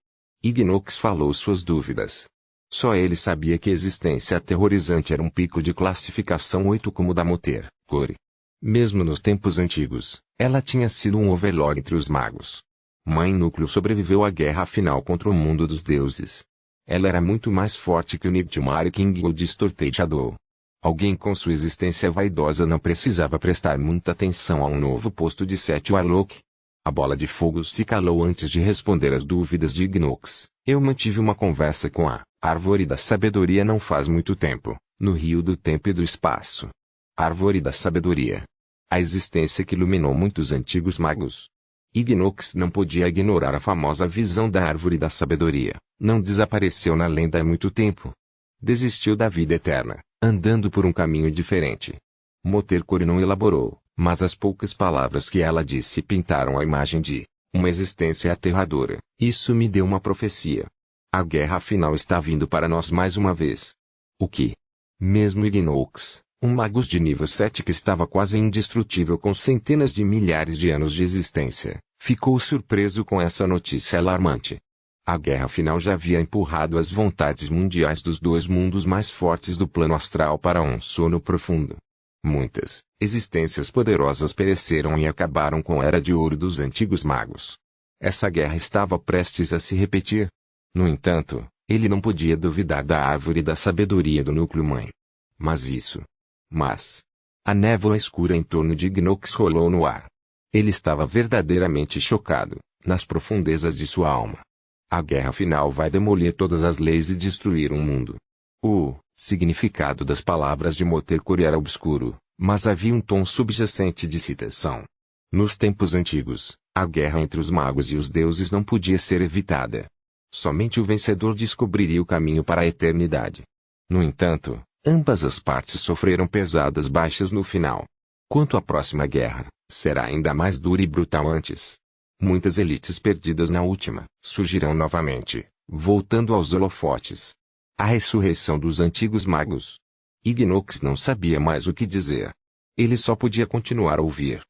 Ignox falou suas dúvidas. Só ele sabia que a existência aterrorizante era um pico de classificação 8 como o da Motekuri. Mesmo nos tempos antigos, ela tinha sido um overlord entre os magos. Mãe Núcleo sobreviveu à guerra final contra o mundo dos deuses. Ela era muito mais forte que o Nightmare King ou Distorted Shadow. Alguém com sua existência vaidosa não precisava prestar muita atenção a um novo posto de 7 Warlock. A bola de fogo se calou antes de responder às dúvidas de Ignox. Eu mantive uma conversa com a Árvore da Sabedoria não faz muito tempo, no Rio do Tempo e do Espaço. Árvore da Sabedoria. A existência que iluminou muitos antigos magos. Ignox não podia ignorar a famosa visão da Árvore da Sabedoria. Não desapareceu na lenda há muito tempo. Desistiu da vida eterna, andando por um caminho diferente. Motekuri não elaborou, mas as poucas palavras que ela disse pintaram a imagem de uma existência aterradora. Isso me deu uma profecia. A guerra final está vindo para nós mais uma vez. O que? Mesmo Ignox, um mago de nível 7 que estava quase indestrutível com centenas de milhares de anos de existência, ficou surpreso com essa notícia alarmante. A guerra final já havia empurrado as vontades mundiais dos dois mundos mais fortes do plano astral para um sono profundo. Muitas existências poderosas pereceram e acabaram com a Era de Ouro dos antigos magos. Essa guerra estava prestes a se repetir. No entanto, ele não podia duvidar da Árvore da Sabedoria do Núcleo Mãe. Mas a névoa escura em torno de Ignox rolou no ar. Ele estava verdadeiramente chocado, nas profundezas de sua alma. A guerra final vai demolir todas as leis e destruir um mundo. O significado das palavras de Motekuri era obscuro, mas havia um tom subjacente de citação. Nos tempos antigos, a guerra entre os magos e os deuses não podia ser evitada. Somente o vencedor descobriria o caminho para a eternidade. No entanto, ambas as partes sofreram pesadas baixas no final. Quanto à próxima guerra, será ainda mais dura e brutal antes. Muitas elites perdidas na última surgirão novamente, voltando aos holofotes. A ressurreição dos antigos magos. Ignox não sabia mais o que dizer. Ele só podia continuar a ouvir.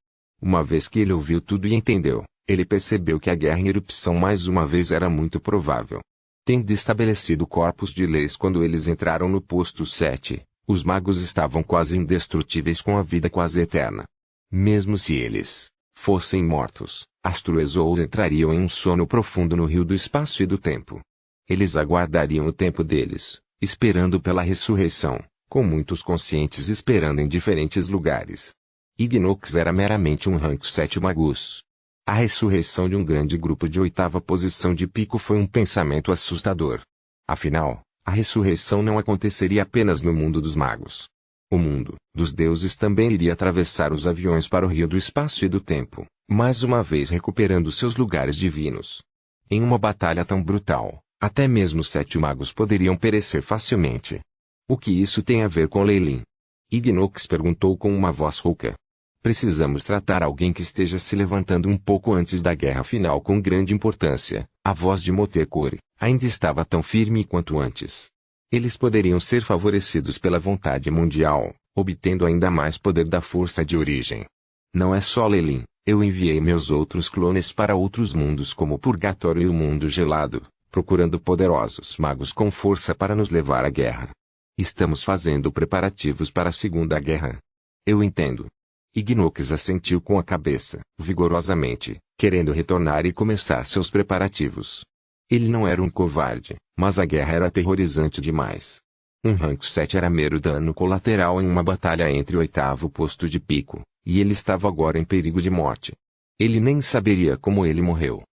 Uma vez que ele ouviu tudo e entendeu, ele percebeu que a guerra em erupção mais uma vez era muito provável. Tendo estabelecido corpos de leis quando eles entraram no posto 7, os magos estavam quase indestrutíveis com a vida quase eterna. Mesmo se eles fossem mortos, as Truezous entrariam em um sono profundo no rio do espaço e do tempo. Eles aguardariam o tempo deles, esperando pela ressurreição, com muitos conscientes esperando em diferentes lugares. Ignox era meramente um rank 7 magus. A ressurreição de um grande grupo de 8ª posição de pico foi um pensamento assustador. Afinal, a ressurreição não aconteceria apenas no mundo dos magos. O mundo dos deuses também iria atravessar os aviões para o rio do espaço e do tempo, mais uma vez recuperando seus lugares divinos. Em uma batalha tão brutal, até mesmo 7 magos poderiam perecer facilmente. O que isso tem a ver com Lelin? Ignox perguntou com uma voz rouca. Precisamos tratar alguém que esteja se levantando um pouco antes da guerra final com grande importância. A voz de Motekuri ainda estava tão firme quanto antes. Eles poderiam ser favorecidos pela vontade mundial, obtendo ainda mais poder da força de origem. Não é só Lelin, eu enviei meus outros clones para outros mundos como o Purgatório e o Mundo Gelado, procurando poderosos magos com força para nos levar à guerra. Estamos fazendo preparativos para a Segunda Guerra. Eu entendo. Ignox assentiu com a cabeça, vigorosamente, querendo retornar e começar seus preparativos. Ele não era um covarde, mas a guerra era aterrorizante demais. Um rank 7 era mero dano colateral em uma batalha entre o 8º posto de pico, e ele estava agora em perigo de morte. Ele nem saberia como ele morreu.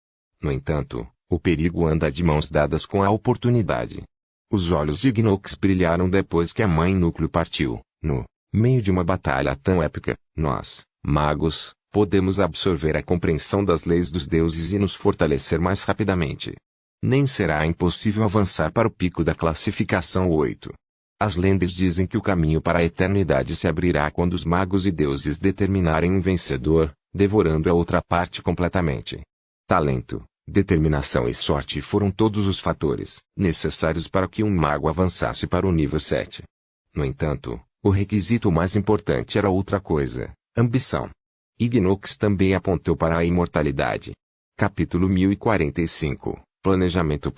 No entanto, o perigo anda de mãos dadas com a oportunidade. Os olhos de Gnocks brilharam depois que a mãe núcleo partiu. No meio de uma batalha tão épica, nós, magos, podemos absorver a compreensão das leis dos deuses e nos fortalecer mais rapidamente. Nem será impossível avançar para o pico da classificação 8. As lendas dizem que o caminho para a eternidade se abrirá quando os magos e deuses determinarem um vencedor, devorando a outra parte completamente. Talento, determinação e sorte foram todos os fatores necessários para que um mago avançasse para o nível 7. No entanto, o requisito mais importante era outra coisa: ambição. Gnocks também apontou para a imortalidade. Capítulo 1045. Planejamento.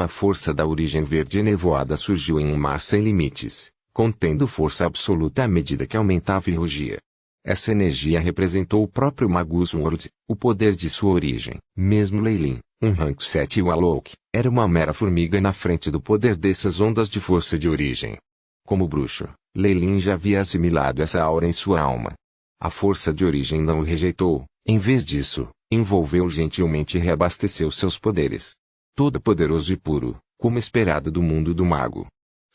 A força da origem verde e nevoada surgiu em um mar sem limites, contendo força absoluta à medida que aumentava e rugia. Essa energia representou o próprio Magus World, o poder de sua origem. Mesmo Leilin, um rank 7 e o Alok, era uma mera formiga na frente do poder dessas ondas de força de origem. Como bruxo, Leilin já havia assimilado essa aura em sua alma. A força de origem não o rejeitou, em vez disso, envolveu-o gentilmente e reabasteceu seus poderes. Todo-poderoso e puro, como esperado do mundo do mago.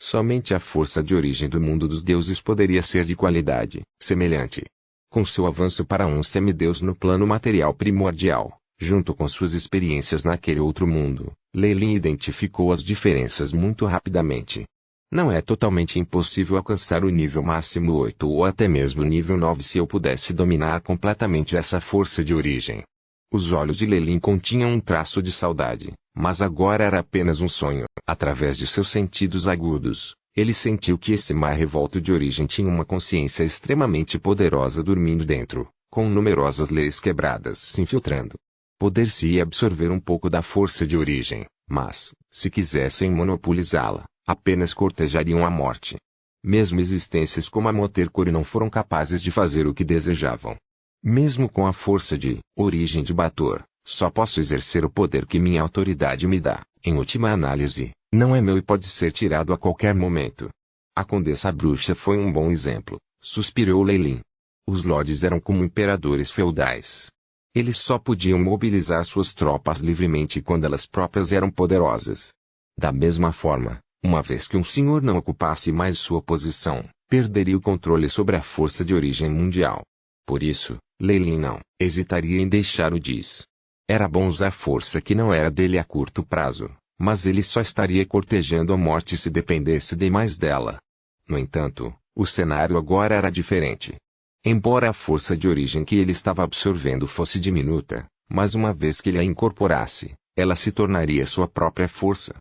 Somente a força de origem do mundo dos deuses poderia ser de qualidade semelhante. Com seu avanço para um semideus no plano material primordial, junto com suas experiências naquele outro mundo, Leilin identificou as diferenças muito rapidamente. Não é totalmente impossível alcançar o nível máximo 8 ou até mesmo o nível 9 se eu pudesse dominar completamente essa força de origem. Os olhos de Leilin continham um traço de saudade, mas agora era apenas um sonho. Através de seus sentidos agudos, ele sentiu que esse mar revolto de origem tinha uma consciência extremamente poderosa dormindo dentro, com numerosas leis quebradas se infiltrando. Poder-se absorver um pouco da força de origem, mas, se quisessem monopolizá-la, apenas cortejariam a morte. Mesmo existências como a Motercore não foram capazes de fazer o que desejavam. Mesmo com a força de origem de Bator, só posso exercer o poder que minha autoridade me dá. Em última análise, não é meu e pode ser tirado a qualquer momento. A Condessa Bruxa foi um bom exemplo, suspirou Leilin. Os lordes eram como imperadores feudais. Eles só podiam mobilizar suas tropas livremente quando elas próprias eram poderosas. Da mesma forma, uma vez que um senhor não ocupasse mais sua posição, perderia o controle sobre a força de origem mundial. Por isso, Leilin não hesitaria em deixar o Diz. Era bom usar força que não era dele a curto prazo, mas ele só estaria cortejando a morte se dependesse demais dela. No entanto, o cenário agora era diferente. Embora a força de origem que ele estava absorvendo fosse diminuta, mas uma vez que ele a incorporasse, ela se tornaria sua própria força.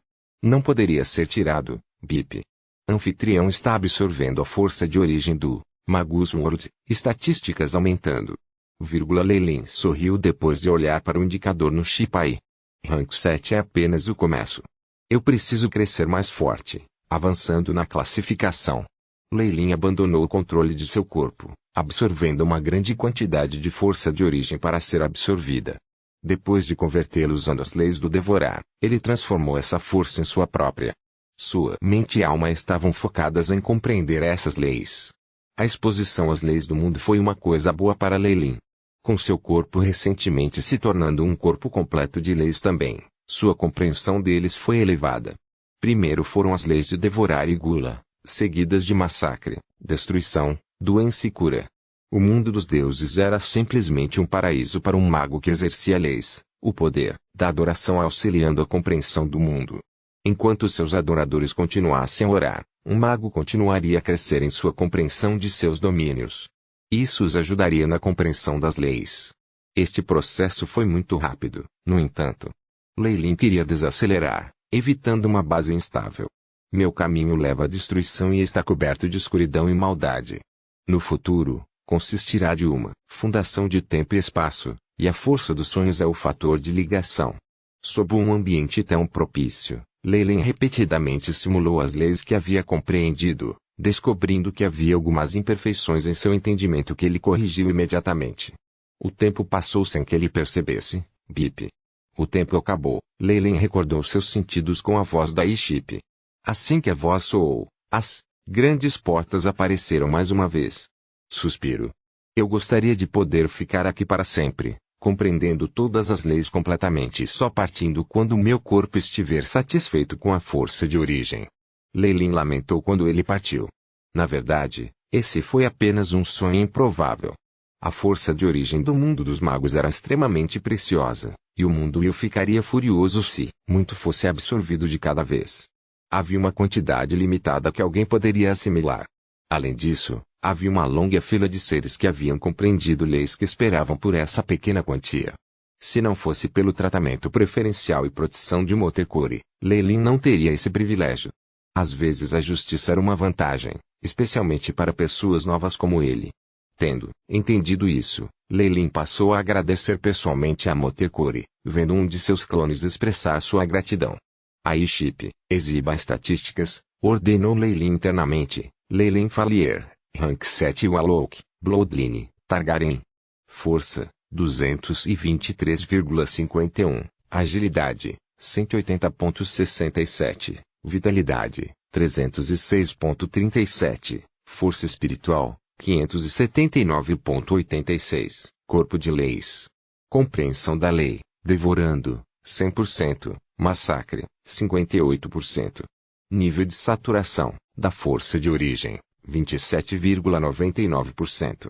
Não poderia ser tirado, Bip. Anfitrião está absorvendo a força de origem do Magus World, estatísticas aumentando. Leilin sorriu depois de olhar para o indicador no Shipai. Rank 7 é apenas o começo. Eu preciso crescer mais forte, avançando na classificação. Leilin abandonou o controle de seu corpo, absorvendo uma grande quantidade de força de origem para ser absorvida. Depois de convertê-lo usando as leis do devorar, ele transformou essa força em sua própria. Sua mente e alma estavam focadas em compreender essas leis. A exposição às leis do mundo foi uma coisa boa para Leilin. Com seu corpo recentemente se tornando um corpo completo de leis também, sua compreensão deles foi elevada. Primeiro foram as leis de devorar e gula, seguidas de massacre, destruição, doença e cura. O mundo dos deuses era simplesmente um paraíso para um mago que exercia leis, o poder da adoração auxiliando a compreensão do mundo. Enquanto seus adoradores continuassem a orar, um mago continuaria a crescer em sua compreensão de seus domínios. Isso os ajudaria na compreensão das leis. Este processo foi muito rápido, no entanto. Leilin queria desacelerar, evitando uma base instável. Meu caminho leva à destruição e está coberto de escuridão e maldade. No futuro, consistirá de uma fundação de tempo e espaço, e a força dos sonhos é o fator de ligação. Sob um ambiente tão propício, Leilin repetidamente simulou as leis que havia compreendido, descobrindo que havia algumas imperfeições em seu entendimento que ele corrigiu imediatamente. O tempo passou sem que ele percebesse, Bip. O tempo acabou. Leilin recordou seus sentidos com a voz da Iship. Assim que a voz soou, as grandes portas apareceram mais uma vez. Suspiro. Eu gostaria de poder ficar aqui para sempre, compreendendo todas as leis completamente e só partindo quando meu corpo estiver satisfeito com a força de origem. Leilin lamentou quando ele partiu. Na verdade, esse foi apenas um sonho improvável. A força de origem do mundo dos magos era extremamente preciosa, e o mundo Will ficaria furioso se muito fosse absorvido de cada vez. Havia uma quantidade limitada que alguém poderia assimilar. Além disso, havia uma longa fila de seres que haviam compreendido leis que esperavam por essa pequena quantia. Se não fosse pelo tratamento preferencial e proteção de Motekori, Leilin não teria esse privilégio. Às vezes a justiça era uma vantagem, especialmente para pessoas novas como ele. Tendo entendido isso, Leilin passou a agradecer pessoalmente a Motekori, vendo um de seus clones expressar sua gratidão. Aí Chip, exiba estatísticas, ordenou Leilin internamente. Leilin Falier, Rank 7 Wallock, Bloodline, Targaryen. Força, 223,51. Agilidade, 180,67. Vitalidade, 306,37. Força espiritual, 579,86. Corpo de leis. Compreensão da lei, devorando, 100%. Massacre, 58%. Nível de saturação, da força de origem, 27,99%.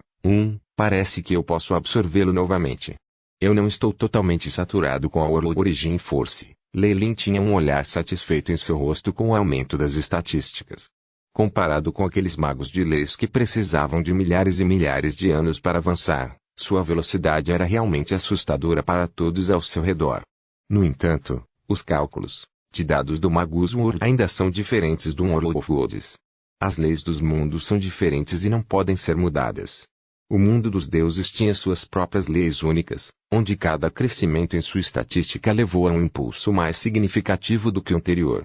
Parece que eu posso absorvê-lo novamente. Eu não estou totalmente saturado com a Origin Force. Leilin tinha um olhar satisfeito em seu rosto com o aumento das estatísticas. Comparado com aqueles magos de leis que precisavam de milhares e milhares de anos para avançar, sua velocidade era realmente assustadora para todos ao seu redor. No entanto, os cálculos de dados do Magus World ainda são diferentes do World of Worlds. As leis dos mundos são diferentes e não podem ser mudadas. O mundo dos deuses tinha suas próprias leis únicas, onde cada crescimento em sua estatística levou a um impulso mais significativo do que o anterior.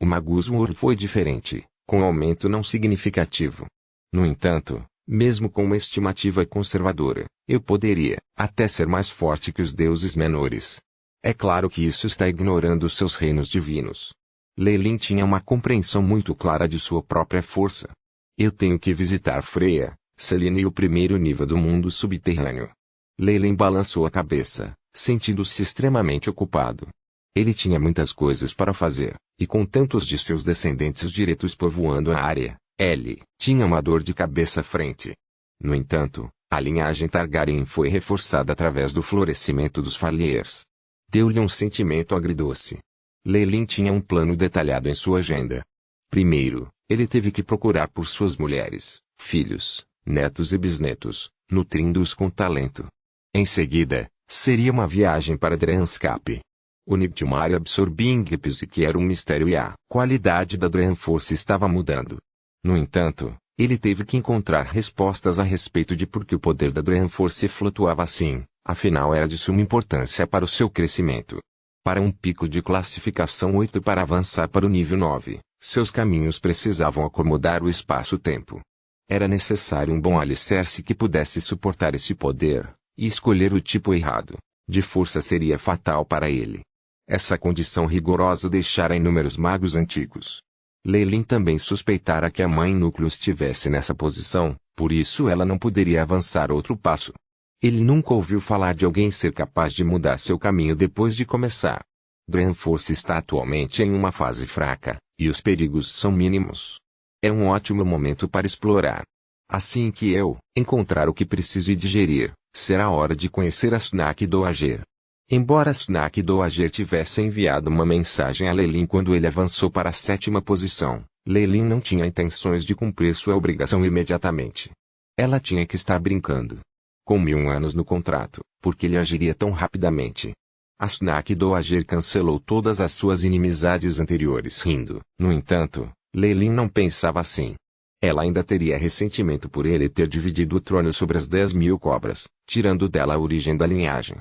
O Magus World foi diferente, com aumento não significativo. No entanto, mesmo com uma estimativa conservadora, eu poderia até ser mais forte que os deuses menores. É claro que isso está ignorando seus reinos divinos. Leilin tinha uma compreensão muito clara de sua própria força. Eu tenho que visitar Freya, Selene e o primeiro nível do mundo subterrâneo. Leilin balançou a cabeça, sentindo-se extremamente ocupado. Ele tinha muitas coisas para fazer, e com tantos de seus descendentes diretos povoando a área, ele tinha uma dor de cabeça à frente. No entanto, a linhagem Targaryen foi reforçada através do florescimento dos Faliers. Deu-lhe um sentimento agridoce. Leilin tinha um plano detalhado em sua agenda. Primeiro, ele teve que procurar por suas mulheres, filhos, netos e bisnetos, nutrindo-os com talento. Em seguida, seria uma viagem para Dryanscape. O Nightmare absorvia Ingepes que era um mistério e a qualidade da Draen Force estava mudando. No entanto, ele teve que encontrar respostas a respeito de por que o poder da Draen Force flutuava assim, afinal era de suma importância para o seu crescimento. Para um pico de classificação 8 para avançar para o nível 9, seus caminhos precisavam acomodar o espaço-tempo. Era necessário um bom alicerce que pudesse suportar esse poder, e escolher o tipo errado de força seria fatal para ele. Essa condição rigorosa deixara inúmeros magos antigos. Leilin também suspeitara que a Mãe Núcleo estivesse nessa posição, por isso ela não poderia avançar outro passo. Ele nunca ouviu falar de alguém ser capaz de mudar seu caminho depois de começar. Draen Force está atualmente em uma fase fraca, e os perigos são mínimos. É um ótimo momento para explorar. Assim que eu encontrar o que preciso e digerir, será hora de conhecer a Snack Doager. Embora Snack Doager tivesse enviado uma mensagem a Leilin quando ele avançou para a 7ª posição, Leilin não tinha intenções de cumprir sua obrigação imediatamente. Ela tinha que estar brincando. Com 1000 anos no contrato, porque ele agiria tão rapidamente. A Snack Doager cancelou todas as suas inimizades anteriores rindo. No entanto, Leilin não pensava assim. Ela ainda teria ressentimento por ele ter dividido o trono sobre as 10.000 cobras, tirando dela a origem da linhagem.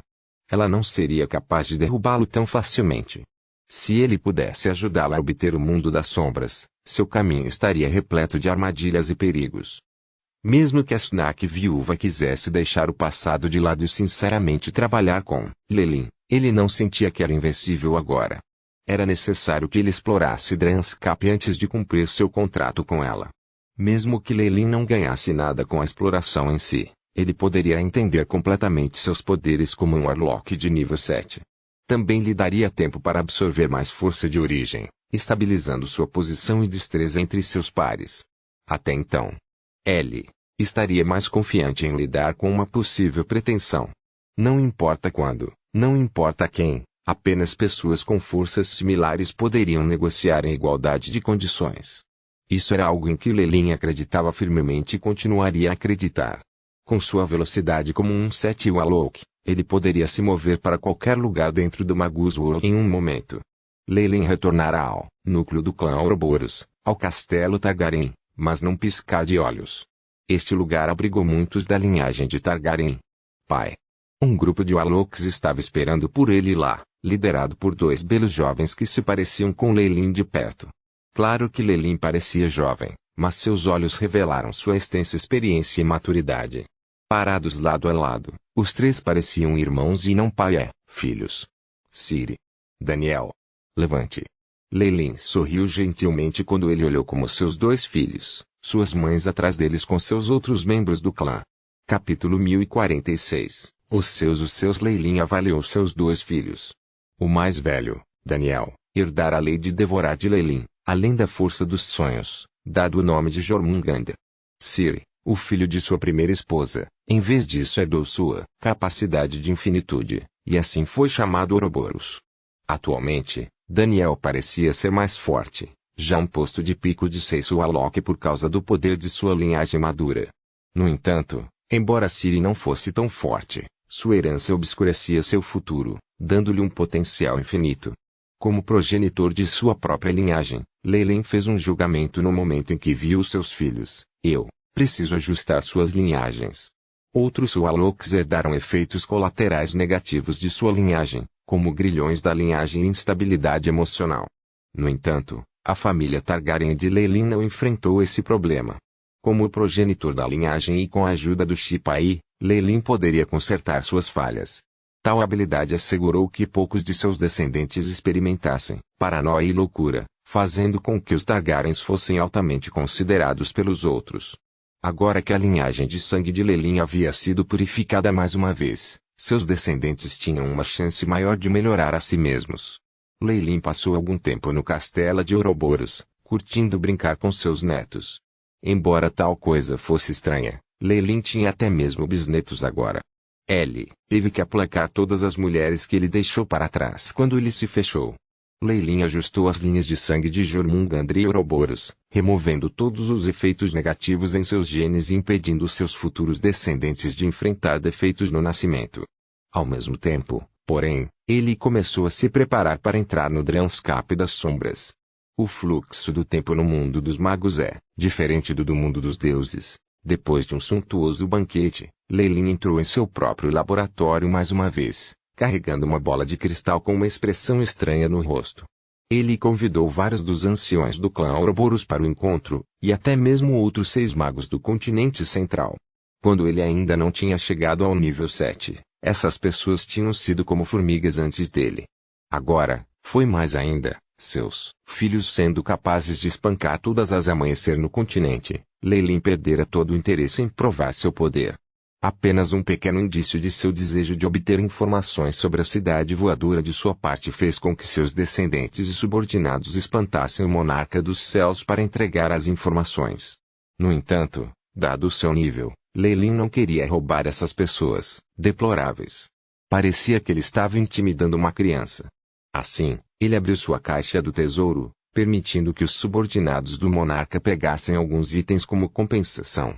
Ela não seria capaz de derrubá-lo tão facilmente. Se ele pudesse ajudá-la a obter o mundo das sombras, seu caminho estaria repleto de armadilhas e perigos. Mesmo que a Snack viúva quisesse deixar o passado de lado e sinceramente trabalhar com Leilin, ele não sentia que era invencível agora. Era necessário que ele explorasse Dryanscape antes de cumprir seu contrato com ela. Mesmo que Leilin não ganhasse nada com a exploração em si, Ele poderia entender completamente seus poderes como um Warlock de nível 7. Também lhe daria tempo para absorver mais força de origem, estabilizando sua posição e destreza entre seus pares. Até então, Ellie estaria mais confiante em lidar com uma possível pretensão. Não importa quando, não importa quem, apenas pessoas com forças similares poderiam negociar em igualdade de condições. Isso era algo em que Lelin acreditava firmemente e continuaria a acreditar. Com sua velocidade como um 7 Warlock, ele poderia se mover para qualquer lugar dentro do Magus World em um momento. Lelin retornara ao núcleo do clã Ouroboros, ao castelo Targaryen, mas num piscar de olhos. Este lugar abrigou muitos da linhagem de Targaryen. Pai. Um grupo de Warlocks estava esperando por ele lá, liderado por dois belos jovens que se pareciam com Lelin de perto. Claro que Lelin parecia jovem, mas seus olhos revelaram sua extensa experiência e maturidade. Parados lado a lado, os três pareciam irmãos e não filhos. Ciri. Daniel. Levante. Lelin sorriu gentilmente quando ele olhou como seus dois filhos, suas mães atrás deles com seus outros membros do clã. Capítulo 1046. Os seus Lelin avaliou seus dois filhos. O mais velho, Daniel, herdara a lei de devorar de Lelin, além da força dos sonhos, dado o nome de Jormungandr. Ciri, o filho de sua primeira esposa, em vez disso herdou sua capacidade de infinitude, e assim foi chamado Ouroboros. Atualmente, Daniel parecia ser mais forte, já um posto de pico de 6 Warlock por causa do poder de sua linhagem madura. No entanto, embora Ciri não fosse tão forte, sua herança obscurecia seu futuro, dando-lhe um potencial infinito. Como progenitor de sua própria linhagem, Lelin fez um julgamento no momento em que viu seus filhos. Eu preciso ajustar suas linhagens. Outros Warlocks herdaram efeitos colaterais negativos de sua linhagem, como grilhões da linhagem e instabilidade emocional. No entanto, a família Targaryen de Lelin não enfrentou esse problema. Como o progenitor da linhagem e com a ajuda do Shipai, Lelin poderia consertar suas falhas. Tal habilidade assegurou que poucos de seus descendentes experimentassem paranoia e loucura, fazendo com que os Targaryens fossem altamente considerados pelos outros. Agora que a linhagem de sangue de Lelin havia sido purificada mais uma vez, seus descendentes tinham uma chance maior de melhorar a si mesmos. Lelin passou algum tempo no castelo de Ouroboros, curtindo brincar com seus netos. Embora tal coisa fosse estranha, Lelin tinha até mesmo bisnetos agora. Ellie teve que aplacar todas as mulheres que ele deixou para trás quando ele se fechou. Lelin ajustou as linhas de sangue de Jormungandr e Ouroboros, removendo todos os efeitos negativos em seus genes e impedindo seus futuros descendentes de enfrentar defeitos no nascimento. Ao mesmo tempo, porém, ele começou a se preparar para entrar no Dryanscape das sombras. O fluxo do tempo no mundo dos magos é diferente do mundo dos deuses. Depois de um suntuoso banquete, Lelin entrou em seu próprio laboratório mais uma vez, carregando uma bola de cristal com uma expressão estranha no rosto. Ele convidou vários dos anciões do clã Ouroboros para o encontro, e até mesmo outros 6 magos do continente central. Quando ele ainda não tinha chegado ao nível 7, essas pessoas tinham sido como formigas antes dele. Agora, foi mais ainda, seus filhos sendo capazes de espancar todas as amanhecer no continente. Lelin perdera todo o interesse em provar seu poder. Apenas um pequeno indício de seu desejo de obter informações sobre a cidade voadora de sua parte fez com que seus descendentes e subordinados espantassem o monarca dos céus para entregar as informações. No entanto, dado o seu nível, Lelin não queria roubar essas pessoas deploráveis. Parecia que ele estava intimidando uma criança. Assim, ele abriu sua caixa do tesouro, permitindo que os subordinados do monarca pegassem alguns itens como compensação.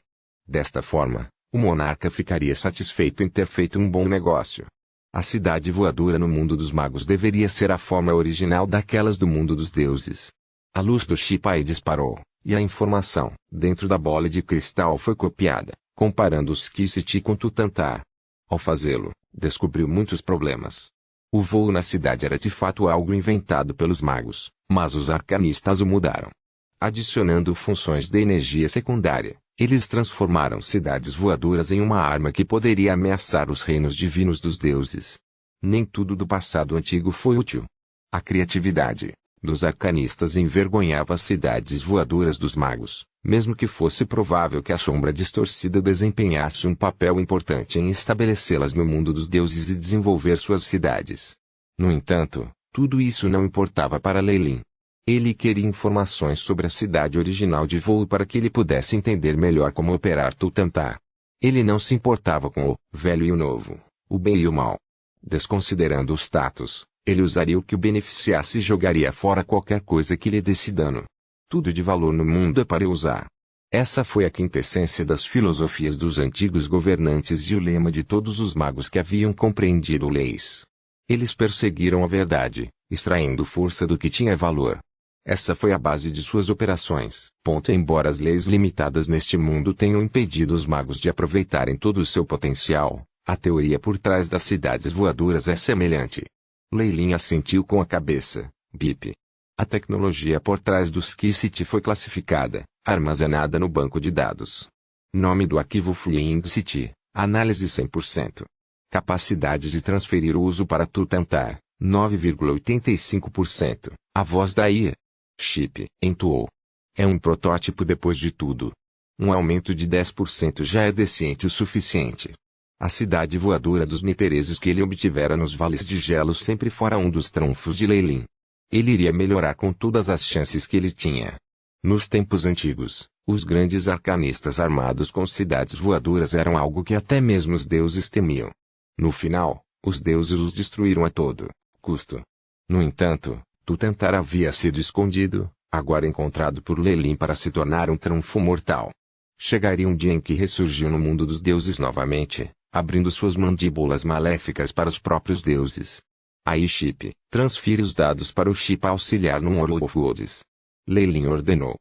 Desta forma, o monarca ficaria satisfeito em ter feito um bom negócio. A cidade voadora no mundo dos magos deveria ser a forma original daquelas do mundo dos deuses. A luz do Shipai disparou, e a informação, dentro da bola de cristal foi copiada, comparando os Skissiti com Tutantar. Ao fazê-lo, descobriu muitos problemas. O voo na cidade era de fato algo inventado pelos magos, mas os arcanistas o mudaram. Adicionando funções de energia secundária, eles transformaram cidades voadoras em uma arma que poderia ameaçar os reinos divinos dos deuses. Nem tudo do passado antigo foi útil. A criatividade, dos arcanistas envergonhava as cidades voadoras dos magos, mesmo que fosse provável que a sombra distorcida desempenhasse um papel importante em estabelecê-las no mundo dos deuses e desenvolver suas cidades. No entanto, tudo isso não importava para Leylin. Ele queria informações sobre a cidade original de voo para que ele pudesse entender melhor como operar Tutantar. Ele não se importava com o velho e o novo, o bem e o mal. Desconsiderando o status, ele usaria o que o beneficiasse e jogaria fora qualquer coisa que lhe desse dano. Tudo de valor no mundo é para usar. Essa foi a quintessência das filosofias dos antigos governantes e o lema de todos os magos que haviam compreendido leis. Eles perseguiram a verdade, extraindo força do que tinha valor. Essa foi a base de suas operações. Embora as leis limitadas neste mundo tenham impedido os magos de aproveitarem todo o seu potencial, a teoria por trás das cidades voadoras é semelhante. Leylin assentiu com a cabeça. BIP. A tecnologia por trás do Skicity foi classificada, armazenada no banco de dados. Nome do arquivo Flying City, análise 100%. Capacidade de transferir o uso para Tutantar, 9,85%. A voz da IA. Chip, entoou. É um protótipo depois de tudo. Um aumento de 10% já é decente o suficiente. A cidade voadora dos Nipereses que ele obtivera nos vales de gelo sempre fora um dos trunfos de Leylin. Ele iria melhorar com todas as chances que ele tinha. Nos tempos antigos, os grandes arcanistas armados com cidades voadoras eram algo que até mesmo os deuses temiam. No final, os deuses os destruíram a todo custo. No entanto, Tutantar havia sido escondido, agora encontrado por Leylin para se tornar um trunfo mortal. Chegaria um dia em que ressurgiu no mundo dos deuses novamente, abrindo suas mandíbulas maléficas para os próprios deuses. Aí Chip, transfira os dados para o chip auxiliar no World of Worlds. Leylin ordenou.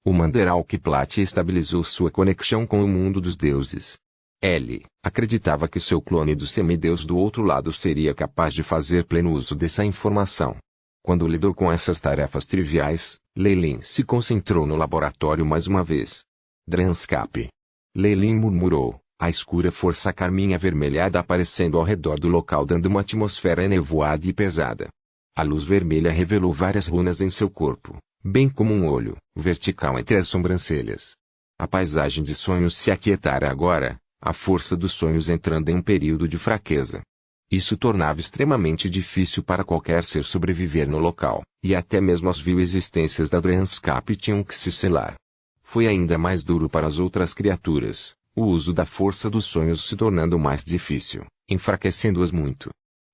O Manderalk Plat estabilizou sua conexão com o mundo dos deuses. Ele acreditava que seu clone do semideus do outro lado seria capaz de fazer pleno uso dessa informação. Quando lidou com essas tarefas triviais, Leylin se concentrou no laboratório mais uma vez. Dranscap. Leylin murmurou, a escura força carmim avermelhada aparecendo ao redor do local dando uma atmosfera enevoada e pesada. A luz vermelha revelou várias runas em seu corpo, bem como um olho vertical entre as sobrancelhas. A paisagem de sonhos se aquietara agora, a força dos sonhos entrando em um período de fraqueza. Isso tornava extremamente difícil para qualquer ser sobreviver no local, e até mesmo as existências da Dranscap tinham que se selar. Foi ainda mais duro para as outras criaturas, o uso da força dos sonhos se tornando mais difícil, enfraquecendo-as muito.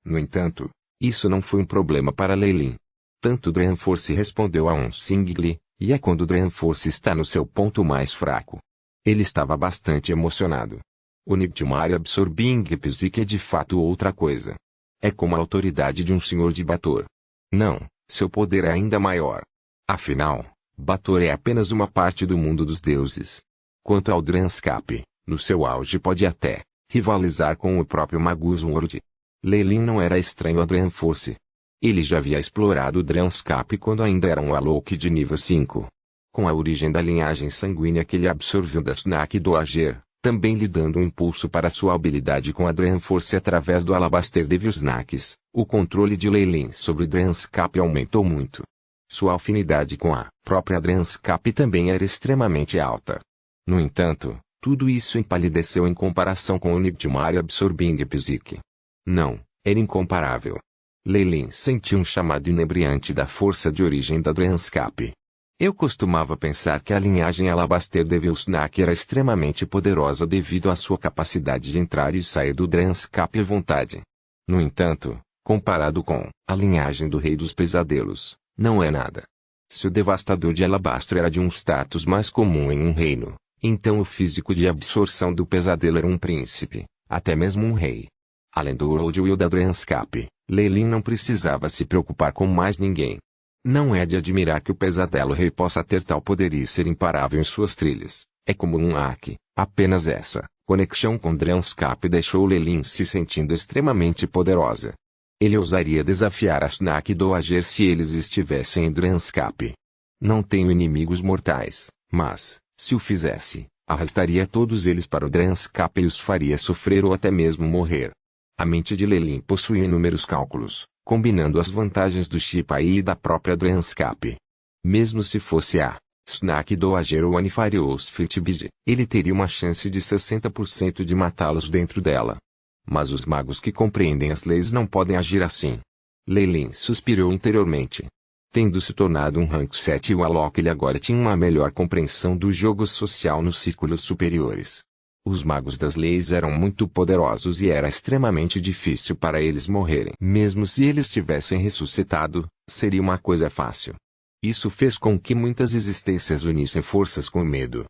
No entanto, isso não foi um problema para Leylin. Tanto Draenforce respondeu a um Singli, e é quando Draenforce está no seu ponto mais fraco. Ele estava bastante emocionado. O Nightmare Absorbing Psique é de fato outra coisa. É como a autoridade de um senhor de Bator. Não, seu poder é ainda maior. Afinal, Bator é apenas uma parte do mundo dos deuses. Quanto ao Dranscap, no seu auge pode até rivalizar com o próprio Magus World. Leylin não era estranho a Draenforce. Ele já havia explorado o Dranscap quando ainda era um Alok de nível 5. Com a origem da linhagem sanguínea que ele absorveu da Snack Doager, também lhe dando um impulso para sua habilidade com a Draenforce através do Alabaster Devil Snacks, o controle de Leylin sobre Dranscap aumentou muito. Sua afinidade com a própria Dranscap também era extremamente alta. No entanto, tudo isso empalideceu em comparação com o Nightmare Absorbing Psique. Não, era incomparável. Leylin sentiu um chamado inebriante da força de origem da Dranscap. Eu costumava pensar que a linhagem Alabaster Devil Snack era extremamente poderosa devido à sua capacidade de entrar e sair do Dranscap à vontade. No entanto, comparado com a linhagem do Rei dos Pesadelos, não é nada. Se o Devastador de Alabastro era de um status mais comum em um reino, então o físico de absorção do pesadelo era um príncipe, até mesmo um rei. Além do World Will da Dranscap, Leylin não precisava se preocupar com mais ninguém. Não é de admirar que o Pesadelo Rei possa ter tal poder e ser imparável em suas trilhas. É como um hack, apenas essa conexão com Dranscap deixou Leylin se sentindo extremamente poderosa. Ele ousaria desafiar a Snack Doager se eles estivessem em Dranscap. Não tenho inimigos mortais, mas, se o fizesse, arrastaria todos eles para o Dranscap e os faria sofrer ou até mesmo morrer. A mente de Leylin possuía inúmeros cálculos, combinando as vantagens do Shipai e da própria Drenscape. Mesmo se fosse a Snack Doager ou a Nefarious Fitbit, ele teria uma chance de 60% de matá-los dentro dela. Mas os magos que compreendem as leis não podem agir assim. Lei Lin suspirou interiormente. Tendo se tornado um rank 7 Warlock, ele agora tinha uma melhor compreensão do jogo social nos círculos superiores. Os magos das leis eram muito poderosos e era extremamente difícil para eles morrerem. Mesmo se eles tivessem ressuscitado, seria uma coisa fácil. Isso fez com que muitas existências unissem forças com medo.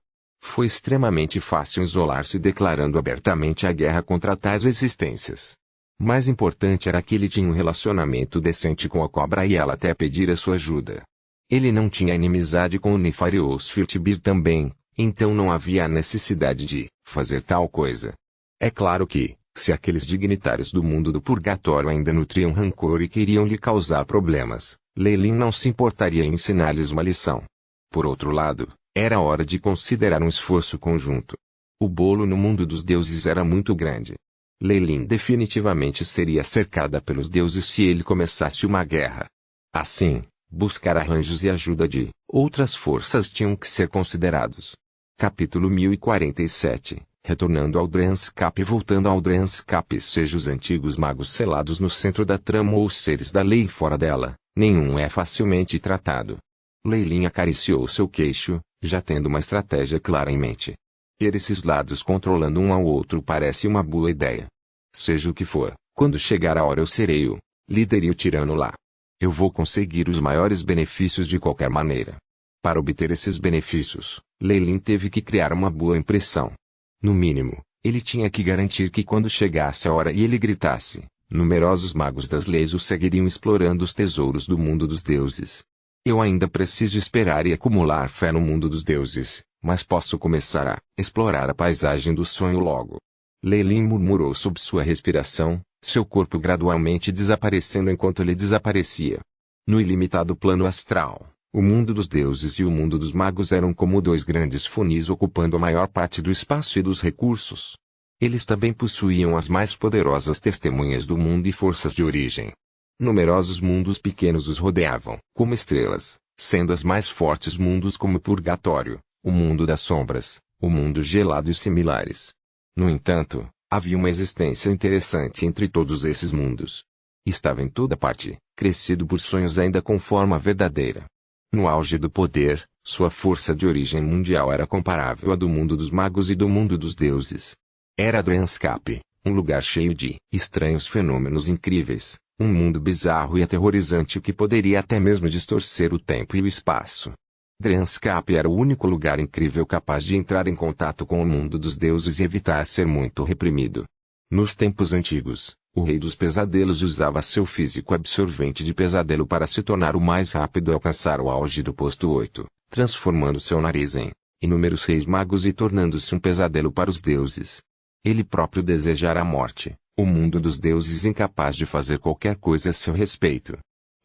Foi extremamente fácil isolar-se declarando abertamente a guerra contra tais existências. Mais importante era que ele tinha um relacionamento decente com a cobra e ela até pedira sua ajuda. Ele não tinha inimizade com o Nefarious Fitbit também, então não havia a necessidade de fazer tal coisa. É claro que, se aqueles dignitários do mundo do purgatório ainda nutriam rancor e queriam lhe causar problemas, Lei Lin não se importaria em ensinar-lhes uma lição. Por outro lado, era hora de considerar um esforço conjunto. O bolo no mundo dos deuses era muito grande. Lei Lin definitivamente seria cercada pelos deuses se ele começasse uma guerra. Assim, buscar arranjos e ajuda de outras forças tinham que ser considerados. Capítulo 1047. Retornando ao Drenscape. Voltando ao Drenscape, seja os antigos magos selados no centro da trama ou os seres da lei fora dela, nenhum é facilmente tratado. Lei Lin acariciou seu queixo, já tendo uma estratégia clara em mente. Ter esses lados controlando um ao outro parece uma boa ideia. Seja o que for, quando chegar a hora eu serei o líder e o tirano lá. Eu vou conseguir os maiores benefícios de qualquer maneira. Para obter esses benefícios, Lei Lin teve que criar uma boa impressão. No mínimo, ele tinha que garantir que quando chegasse a hora e ele gritasse, numerosos magos das leis o seguiriam explorando os tesouros do mundo dos deuses. Eu ainda preciso esperar e acumular fé no mundo dos deuses, mas posso começar a explorar a paisagem do sonho logo. Lei Lin murmurou sob sua respiração, seu corpo gradualmente desaparecendo enquanto ele desaparecia. No ilimitado plano astral, o mundo dos deuses e o mundo dos magos eram como dois grandes funis ocupando a maior parte do espaço e dos recursos. Eles também possuíam as mais poderosas testemunhas do mundo e forças de origem. Numerosos mundos pequenos os rodeavam, como estrelas, sendo as mais fortes mundos como o Purgatório, o mundo das sombras, o mundo gelado e similares. No entanto, havia uma existência interessante entre todos esses mundos. Estava em toda parte, crescido por sonhos ainda com forma verdadeira. No auge do poder, sua força de origem mundial era comparável à do mundo dos magos e do mundo dos deuses. Era Drenscape, um lugar cheio de estranhos fenômenos incríveis, um mundo bizarro e aterrorizante que poderia até mesmo distorcer o tempo e o espaço. Drenscape era o único lugar incrível capaz de entrar em contato com o mundo dos deuses e evitar ser muito reprimido. Nos tempos antigos, o Rei dos Pesadelos usava seu físico absorvente de pesadelo para se tornar o mais rápido e alcançar o auge do posto 8, transformando seu nariz em inúmeros reis magos e tornando-se um pesadelo para os deuses. Ele próprio desejara a morte, o mundo dos deuses incapaz de fazer qualquer coisa a seu respeito.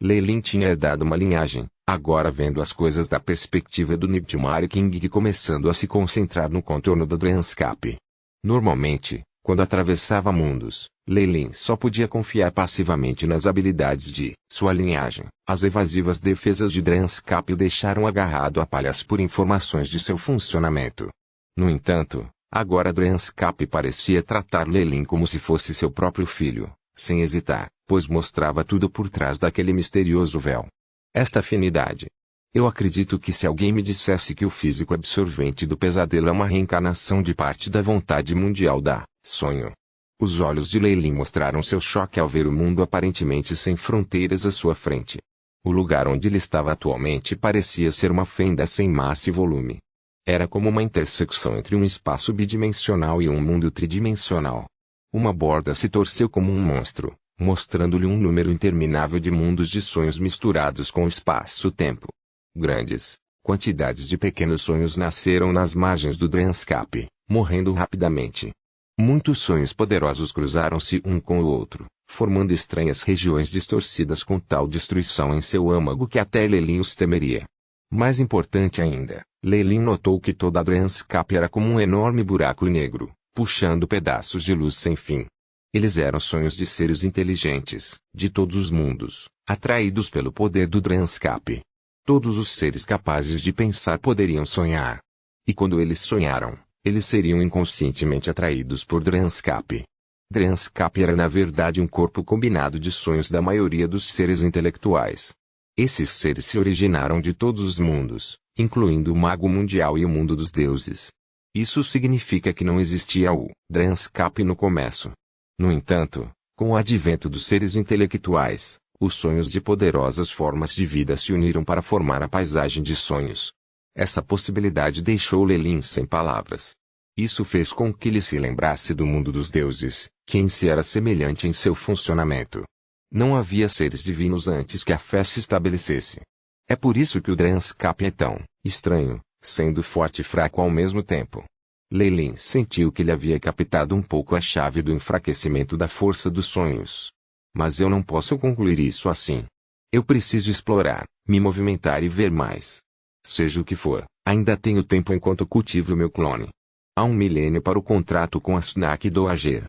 Lei Lin tinha herdado uma linhagem, agora vendo as coisas da perspectiva do Nightmare King e começando a se concentrar no contorno da Drenscape. Normalmente, quando atravessava mundos, Lei Lin só podia confiar passivamente nas habilidades de sua linhagem. As evasivas defesas de Drenscape o deixaram agarrado a palhas por informações de seu funcionamento. No entanto, agora Drenscape parecia tratar Lei Lin como se fosse seu próprio filho, sem hesitar, pois mostrava tudo por trás daquele misterioso véu. Esta afinidade. Eu acredito que se alguém me dissesse que o físico absorvente do pesadelo é uma reencarnação de parte da vontade mundial da sonho. Os olhos de Lei Lin mostraram seu choque ao ver o mundo aparentemente sem fronteiras à sua frente. O lugar onde ele estava atualmente parecia ser uma fenda sem massa e volume. Era como uma intersecção entre um espaço bidimensional e um mundo tridimensional. Uma borda se torceu como um monstro, mostrando-lhe um número interminável de mundos de sonhos misturados com o espaço-tempo. Grandes quantidades de pequenos sonhos nasceram nas margens do Drenscape, morrendo rapidamente. Muitos sonhos poderosos cruzaram-se um com o outro, formando estranhas regiões distorcidas com tal destruição em seu âmago que até Lei Lin os temeria. Mais importante ainda, Lei Lin notou que toda a Drenscape era como um enorme buraco negro, puxando pedaços de luz sem fim. Eles eram sonhos de seres inteligentes, de todos os mundos, atraídos pelo poder do Dryanscap. Todos os seres capazes de pensar poderiam sonhar. E quando eles sonharam, eles seriam inconscientemente atraídos por Dryanscap. Dryanscap era na verdade um corpo combinado de sonhos da maioria dos seres intelectuais. Esses seres se originaram de todos os mundos, incluindo o Mago Mundial e o mundo dos deuses. Isso significa que não existia o Dryanscap no começo. No entanto, com o advento dos seres intelectuais, os sonhos de poderosas formas de vida se uniram para formar a paisagem de sonhos. Essa possibilidade deixou Lelin sem palavras. Isso fez com que ele se lembrasse do mundo dos deuses, que em si era semelhante em seu funcionamento. Não havia seres divinos antes que a fé se estabelecesse. É por isso que o Dryanscap é tão estranho, sendo forte e fraco ao mesmo tempo. Lelin sentiu que ele havia captado um pouco a chave do enfraquecimento da força dos sonhos. Mas eu não posso concluir isso assim. Eu preciso explorar, me movimentar e ver mais. Seja o que for, ainda tenho tempo enquanto cultivo meu clone. Há um milênio para o contrato com a Snack Doager.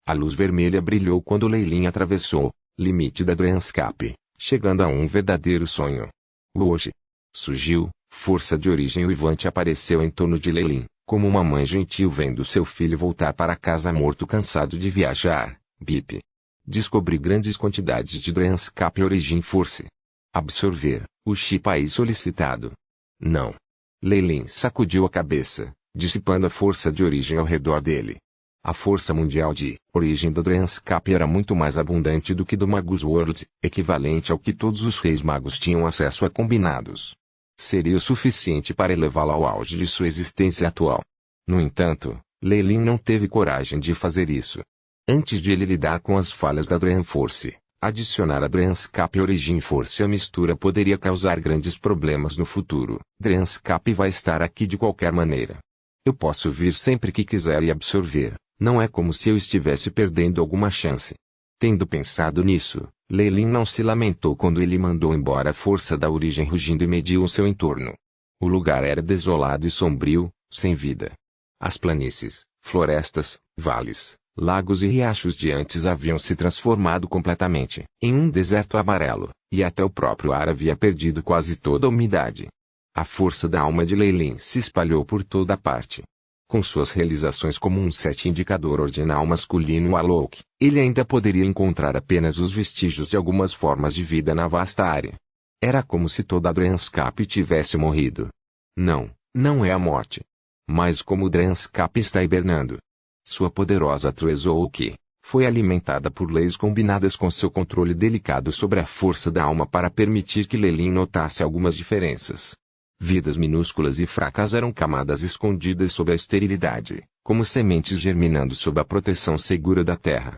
A luz vermelha brilhou quando Lelin atravessou limite da Dryanscap, chegando a um verdadeiro sonho. Hoje surgiu, força de origem uivante apareceu em torno de Lelin, como uma mãe gentil vendo seu filho voltar para casa morto cansado de viajar. Bip. Descobrir grandes quantidades de Dryanscap Origin Force. Absorver, o chip aí solicitado. Não. Lelin sacudiu a cabeça, dissipando a força de origem ao redor dele. A força mundial de origem do Dryanscap era muito mais abundante do que do Magus World, equivalente ao que todos os reis magos tinham acesso a combinados. Seria o suficiente para elevá-lo ao auge de sua existência atual. No entanto, Lelin não teve coragem de fazer isso. Antes de ele lidar com as falhas da Dryan Force, adicionar a Dryanscap Origin Force à mistura poderia causar grandes problemas no futuro. Dryanscap vai estar aqui de qualquer maneira. Eu posso vir sempre que quiser e absorver. Não é como se eu estivesse perdendo alguma chance. Tendo pensado nisso, Lelin não se lamentou quando ele mandou embora a força da origem rugindo e mediu o seu entorno. O lugar era desolado e sombrio, sem vida. As planícies, florestas, vales, lagos e riachos de antes haviam se transformado completamente em um deserto amarelo, e até o próprio ar havia perdido quase toda a umidade. A força da alma de Lelin se espalhou por toda parte. Com suas realizações como um set indicador ordinal masculino Alok, ele ainda poderia encontrar apenas os vestígios de algumas formas de vida na vasta área. Era como se toda a Dryanscap tivesse morrido. Não, não é a morte. Mas como o Dryanscap está hibernando. Sua poderosa Truezouk foi alimentada por leis combinadas com seu controle delicado sobre a força da alma para permitir que Lelin notasse algumas diferenças. Vidas minúsculas e fracas eram camadas escondidas sob a esterilidade, como sementes germinando sob a proteção segura da terra.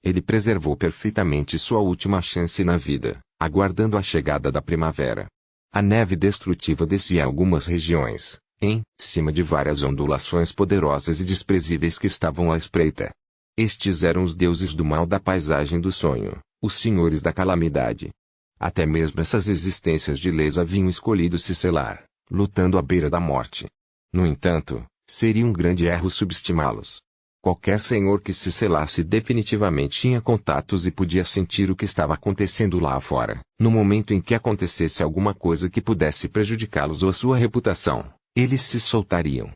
Ele preservou perfeitamente sua última chance na vida, aguardando a chegada da primavera. A neve destrutiva descia algumas regiões, em cima de várias ondulações poderosas e desprezíveis que estavam à espreita. Estes eram os deuses do mal da paisagem do sonho, os senhores da calamidade. Até mesmo essas existências de leis haviam escolhido se selar, lutando à beira da morte. No entanto, seria um grande erro subestimá-los. Qualquer senhor que se selasse definitivamente tinha contatos e podia sentir o que estava acontecendo lá fora. No momento em que acontecesse alguma coisa que pudesse prejudicá-los ou sua reputação, eles se soltariam.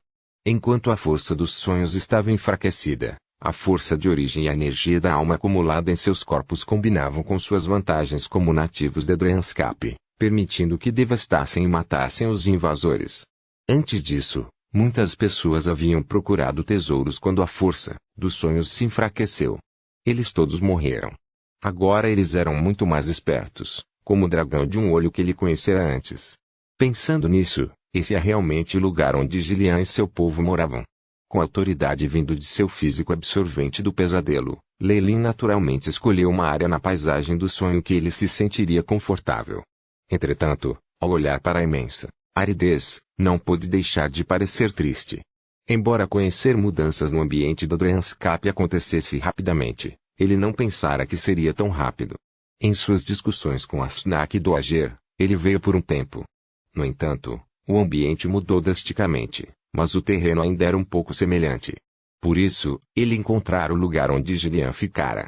Enquanto a força dos sonhos estava enfraquecida, a força de origem e a energia da alma acumulada em seus corpos combinavam com suas vantagens como nativos de Dryanscap, permitindo que devastassem e matassem os invasores. Antes disso, muitas pessoas haviam procurado tesouros quando a força dos sonhos se enfraqueceu. Eles todos morreram. Agora eles eram muito mais espertos, como o dragão de um olho que ele conhecera antes. Pensando nisso, esse é realmente o lugar onde Gillian e seu povo moravam. Com a autoridade vindo de seu físico absorvente do pesadelo, Lelin naturalmente escolheu uma área na paisagem do sonho que ele se sentiria confortável. Entretanto, ao olhar para a imensa aridez, não pôde deixar de parecer triste. Embora conhecer mudanças no ambiente do Dryanscap acontecesse rapidamente, ele não pensara que seria tão rápido. Em suas discussões com a Snack Doager, ele veio por um tempo. No entanto, o ambiente mudou drasticamente, mas o terreno ainda era um pouco semelhante. Por isso, ele encontrara o lugar onde Gillian ficara.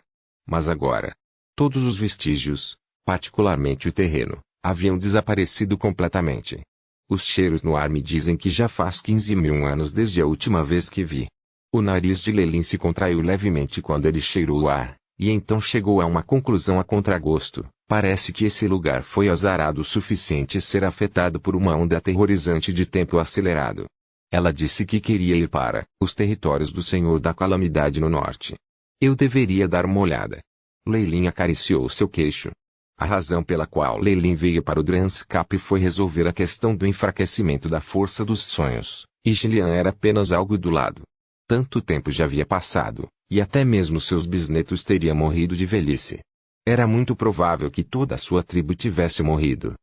Mas agora, todos os vestígios, particularmente o terreno, haviam desaparecido completamente. Os cheiros no ar me dizem que já faz 15.000 anos desde a última vez que vi. O nariz de Lelin se contraiu levemente quando ele cheirou o ar, e então chegou a uma conclusão a contragosto. Parece que esse lugar foi azarado o suficiente ser afetado por uma onda aterrorizante de tempo acelerado. Ela disse que queria ir para os territórios do Senhor da Calamidade no norte. Eu deveria dar uma olhada. Lelin acariciou seu queixo. A razão pela qual Lelin veio para o Drenscape foi resolver a questão do enfraquecimento da força dos sonhos, e Gillian era apenas algo do lado. Tanto tempo já havia passado, e até mesmo seus bisnetos teriam morrido de velhice. Era muito provável que toda a sua tribo tivesse morrido.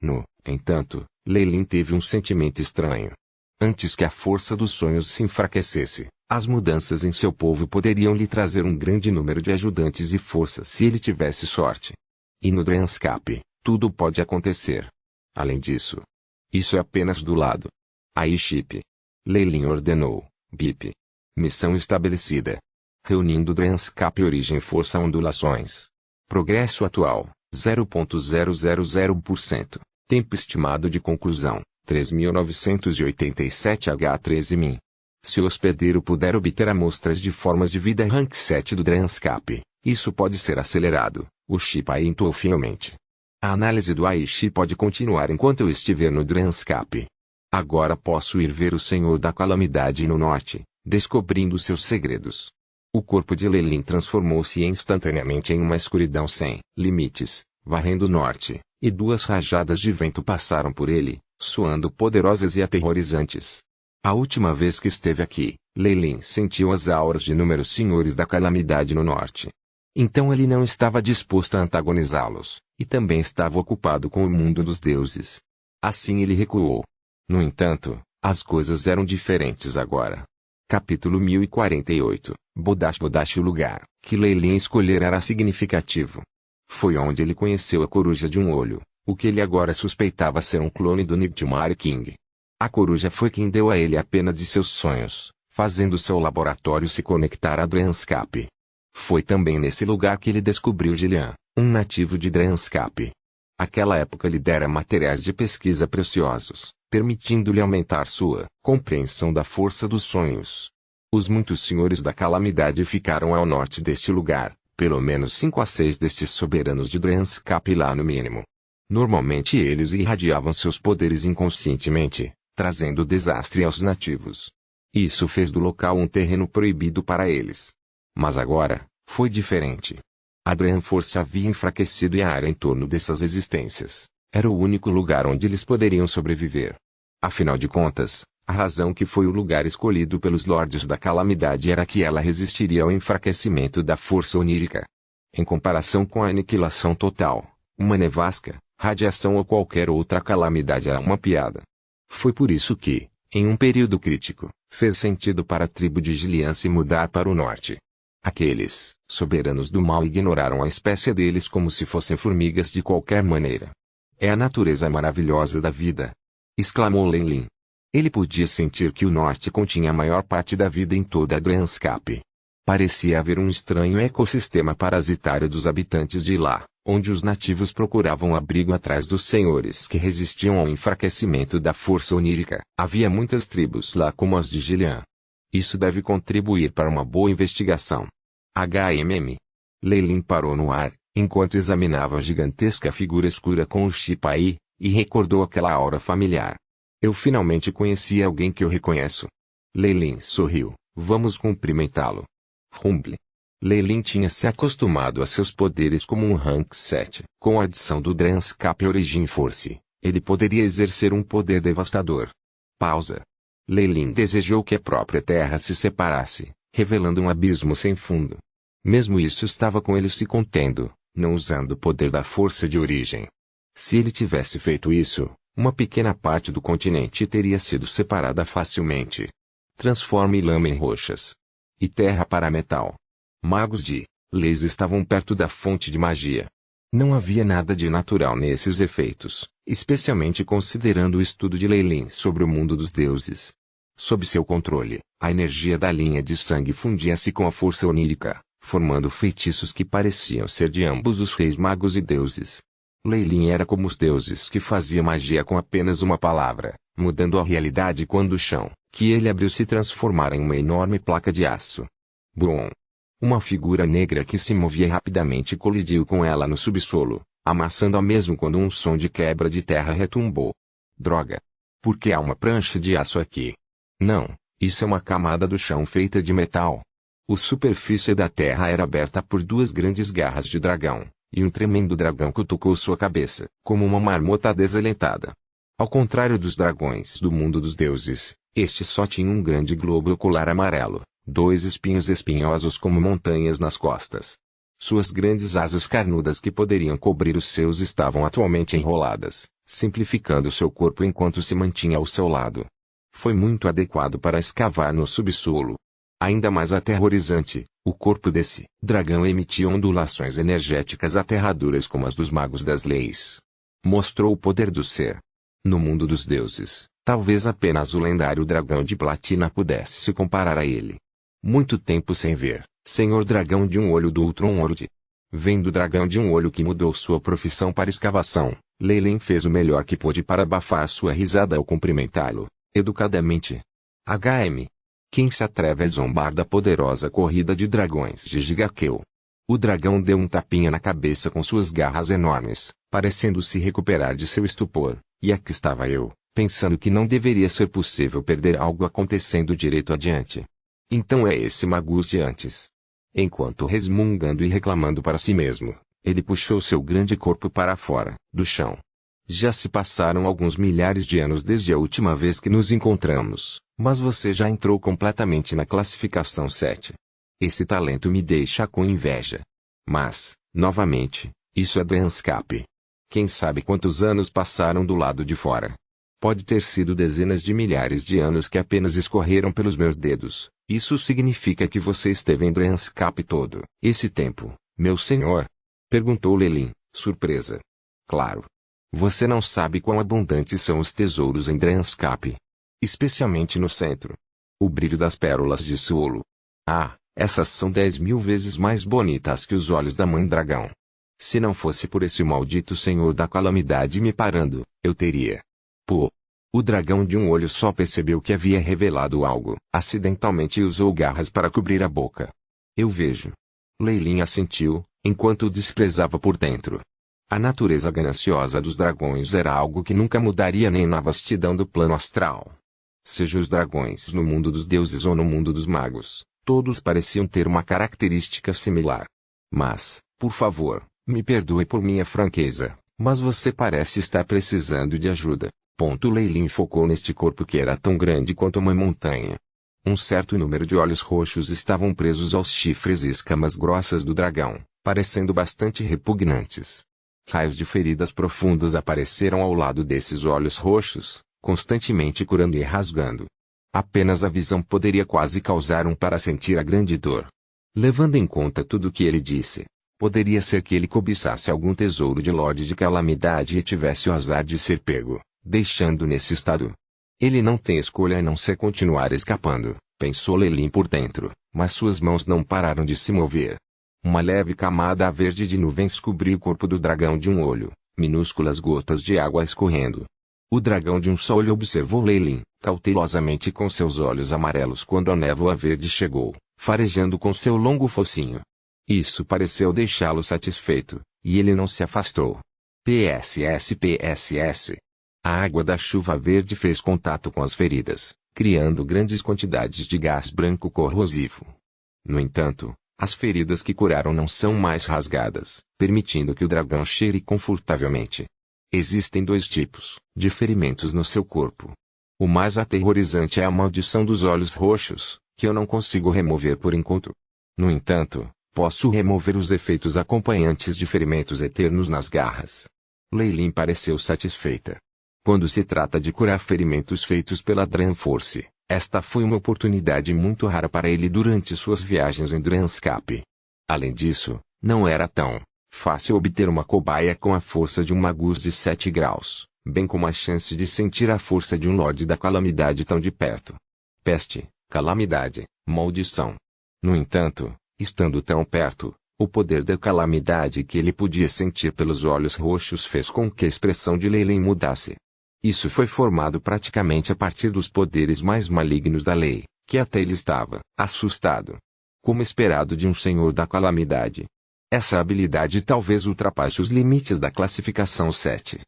No entanto, Lelin teve um sentimento estranho. Antes que a força dos sonhos se enfraquecesse, as mudanças em seu povo poderiam lhe trazer um grande número de ajudantes e forças se ele tivesse sorte. E no Drenscape, tudo pode acontecer. Além disso, isso é apenas do lado. Aí Chip. Lelin ordenou. Bip. Missão estabelecida. Reunindo Drenscape origem força ondulações. Progresso atual, 0,000%. Tempo estimado de conclusão, 3.987 H13min. Se o hospedeiro puder obter amostras de formas de vida Rank 7 do Drenscape, isso pode ser acelerado, o Chip entoou fielmente. A análise do Aishi pode continuar enquanto eu estiver no Drenscape. Agora posso ir ver o Senhor da Calamidade no norte, descobrindo seus segredos. O corpo de Lelin transformou-se instantaneamente em uma escuridão sem limites, varrendo o norte, e duas rajadas de vento passaram por ele, soando poderosas e aterrorizantes. A última vez que esteve aqui, Lelin sentiu as auras de inúmeros senhores da calamidade no norte. Então ele não estava disposto a antagonizá-los, e também estava ocupado com o mundo dos deuses. Assim ele recuou. No entanto, as coisas eram diferentes agora. Capítulo 1048. Bodash. O lugar que Lelin escolher era significativo. Foi onde ele conheceu a coruja de um olho, o que ele agora suspeitava ser um clone do Nightmare King. A coruja foi quem deu a ele a pena de seus sonhos, fazendo seu laboratório se conectar a Drenscape. Foi também nesse lugar que ele descobriu Gillian, um nativo de Drenscape. Aquela época lhe dera materiais de pesquisa preciosos, permitindo-lhe aumentar sua compreensão da força dos sonhos. Os muitos senhores da calamidade ficaram ao norte deste lugar, pelo menos 5 a 6 destes soberanos de Drenscape lá no mínimo. Normalmente eles irradiavam seus poderes inconscientemente, trazendo desastre aos nativos. Isso fez do local um terreno proibido para eles. Mas agora, foi diferente. A Dren Force havia enfraquecido e a área em torno dessas existências era o único lugar onde eles poderiam sobreviver. Afinal de contas, a razão que foi o lugar escolhido pelos Lordes da Calamidade era que ela resistiria ao enfraquecimento da força onírica. Em comparação com a aniquilação total, uma nevasca, radiação ou qualquer outra calamidade era uma piada. Foi por isso que, em um período crítico, fez sentido para a tribo de Gillian se mudar para o norte. Aqueles soberanos do mal ignoraram a espécie deles como se fossem formigas de qualquer maneira. É a natureza maravilhosa da vida! Exclamou Lelin. Ele podia sentir que o norte continha a maior parte da vida em toda a Drenscape. Parecia haver um estranho ecossistema parasitário dos habitantes de lá, onde os nativos procuravam abrigo atrás dos senhores que resistiam ao enfraquecimento da força onírica. Havia muitas tribos lá como as de Gillian. Isso deve contribuir para uma boa investigação. Lelin parou no ar, enquanto examinava a gigantesca figura escura com o chip aí, e recordou aquela aura familiar. Eu finalmente conheci alguém que eu reconheço. Lelin sorriu. Vamos cumprimentá-lo. Rumble. Lelin tinha se acostumado a seus poderes como um Rank 7. Com a adição do Drenscape Origin Force, ele poderia exercer um poder devastador. Pausa. Lelin desejou que a própria terra se separasse, revelando um abismo sem fundo. Mesmo isso estava com ele se contendo, não usando o poder da força de origem. Se ele tivesse feito isso, uma pequena parte do continente teria sido separada facilmente. Transforme lama em rochas. E terra para metal. Magos de leis estavam perto da fonte de magia. Não havia nada de natural nesses efeitos, especialmente considerando o estudo de Lelin sobre o mundo dos deuses. Sob seu controle, a energia da linha de sangue fundia-se com a força onírica, formando feitiços que pareciam ser de ambos os reis magos e deuses. Lei Lin era como os deuses que fazia magia com apenas uma palavra, mudando a realidade quando o chão, que ele abriu, se transformara em uma enorme placa de aço. Brum! Uma figura negra que se movia rapidamente colidiu com ela no subsolo, amassando-a mesmo quando um som de quebra de terra retumbou. Droga! Por que há uma prancha de aço aqui? Não, isso é uma camada do chão feita de metal. A superfície da terra era aberta por duas grandes garras de dragão, e um tremendo dragão cutucou sua cabeça, como uma marmota desalentada. Ao contrário dos dragões do mundo dos deuses, este só tinha um grande globo ocular amarelo, dois espinhos espinhosos como montanhas nas costas. Suas grandes asas carnudas que poderiam cobrir os seus estavam atualmente enroladas, simplificando seu corpo enquanto se mantinha ao seu lado. Foi muito adequado para escavar no subsolo. Ainda mais aterrorizante, o corpo desse dragão emitia ondulações energéticas aterradoras como as dos magos das leis. Mostrou o poder do ser. No mundo dos deuses, talvez apenas o lendário dragão de platina pudesse se comparar a ele. Muito tempo sem ver, senhor dragão de um olho do Ultron World. Vendo o dragão de um olho que mudou sua profissão para escavação, Lei Lin fez o melhor que pôde para abafar sua risada ao cumprimentá-lo, educadamente. HM. Quem se atreve a zombar da poderosa corrida de dragões de Gigakeu? O dragão deu um tapinha na cabeça com suas garras enormes, parecendo se recuperar de seu estupor, e aqui estava eu, pensando que não deveria ser possível perder algo acontecendo direito adiante. Então é esse Magus de antes. Enquanto resmungando e reclamando para si mesmo, ele puxou seu grande corpo para fora, do chão. Já se passaram alguns milhares de anos desde a última vez que nos encontramos, mas você já entrou completamente na classificação 7. Esse talento me deixa com inveja. Mas, novamente, isso é do Anscape. Quem sabe quantos anos passaram do lado de fora? Pode ter sido dezenas de milhares de anos que apenas escorreram pelos meus dedos. Isso significa que você esteve em Dranscape todo esse tempo, meu senhor? Perguntou Lei Lin, surpresa. Claro. Você não sabe quão abundantes são os tesouros em Dranscape. Especialmente no centro. O brilho das pérolas de Suolo. Ah, essas são 10.000 vezes mais bonitas que os olhos da mãe dragão. Se não fosse por esse maldito senhor da calamidade me parando, eu teria. Pô. O dragão de um olho só percebeu que havia revelado algo, acidentalmente, e usou garras para cobrir a boca. Eu vejo. Lei Lin assentiu, enquanto o desprezava por dentro. A natureza gananciosa dos dragões era algo que nunca mudaria nem na vastidão do plano astral. Seja os dragões no mundo dos deuses ou no mundo dos magos, todos pareciam ter uma característica similar. Mas, por favor, me perdoe por minha franqueza, mas você parece estar precisando de ajuda. Lei Lin focou neste corpo que era tão grande quanto uma montanha. Um certo número de olhos roxos estavam presos aos chifres e escamas grossas do dragão, parecendo bastante repugnantes. Raios de feridas profundas apareceram ao lado desses olhos roxos, constantemente curando e rasgando. Apenas a visão poderia quase causar para sentir a grande dor. Levando em conta tudo o que ele disse, poderia ser que ele cobiçasse algum tesouro de Lorde de Calamidade e tivesse o azar de ser pego, deixando nesse estado. Ele não tem escolha a não ser continuar escapando, pensou Lei Lin por dentro, mas suas mãos não pararam de se mover. Uma leve camada verde de nuvens cobriu o corpo do dragão de um olho, minúsculas gotas de água escorrendo. O dragão de um só olho observou Lei Lin, cautelosamente com seus olhos amarelos quando a névoa verde chegou, farejando com seu longo focinho. Isso pareceu deixá-lo satisfeito, e ele não se afastou. PSS. A água da chuva verde fez contato com as feridas, criando grandes quantidades de gás branco corrosivo. No entanto, as feridas que curaram não são mais rasgadas, permitindo que o dragão cheire confortavelmente. Existem dois tipos de ferimentos no seu corpo. O mais aterrorizante é a maldição dos olhos roxos, que eu não consigo remover por enquanto. No entanto, posso remover os efeitos acompanhantes de ferimentos eternos nas garras. Lei Lin pareceu satisfeita. Quando se trata de curar ferimentos feitos pela Dranforce, esta foi uma oportunidade muito rara para ele durante suas viagens em Dranscape. Além disso, não era tão fácil obter uma cobaia com a força de um Magus de 7 graus, bem como a chance de sentir a força de um Lorde da Calamidade tão de perto. peste, calamidade, maldição. No entanto, estando tão perto, o poder da calamidade que ele podia sentir pelos olhos roxos fez com que a expressão de Lei Lin mudasse. Isso foi formado praticamente a partir dos poderes mais malignos da lei, que até ele estava assustado, como esperado de um senhor da calamidade. Essa habilidade talvez ultrapasse os limites da classificação 7.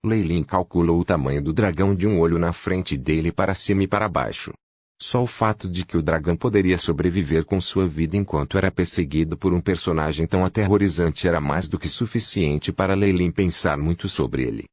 Lei Lin calculou o tamanho do dragão de um olho na frente dele para cima e para baixo. Só o fato de que o dragão poderia sobreviver com sua vida enquanto era perseguido por um personagem tão aterrorizante era mais do que suficiente para Lei Lin pensar muito sobre ele.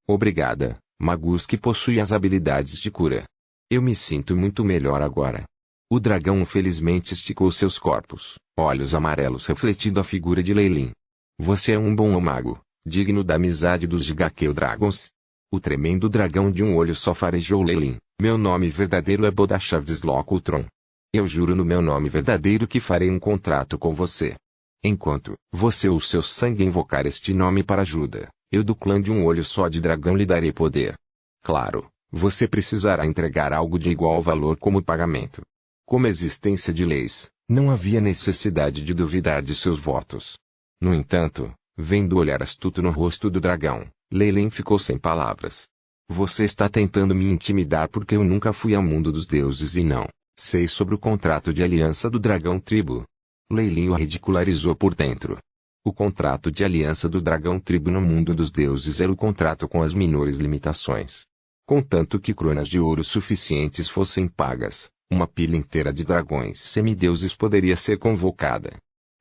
Obrigada, magos que possuem as habilidades de cura. Eu me sinto muito melhor agora. O dragão felizmente esticou seus corpos, olhos amarelos refletindo a figura de Lei Lin. Você é um bom mago, digno da amizade dos Jigakeu Dragons. O tremendo dragão de um olho só farejou Lei Lin. Meu nome verdadeiro é Bodachavdes Locutron. Eu juro no meu nome verdadeiro que farei um contrato com você. Enquanto você ou seu sangue invocar este nome para ajuda, eu do clã de um olho só de dragão lhe darei poder. Claro, você precisará entregar algo de igual valor como pagamento. Como existência de leis, não havia necessidade de duvidar de seus votos. No entanto, vendo o olhar astuto no rosto do dragão, Lei Lin ficou sem palavras. Você está tentando me intimidar porque eu nunca fui ao mundo dos deuses e não sei sobre o contrato de aliança do dragão tribo. Lei Lin o ridicularizou por dentro. O contrato de aliança do dragão tribo no mundo dos deuses era o contrato com as menores limitações. Contanto que coroas de ouro suficientes fossem pagas, uma pilha inteira de dragões semideuses poderia ser convocada.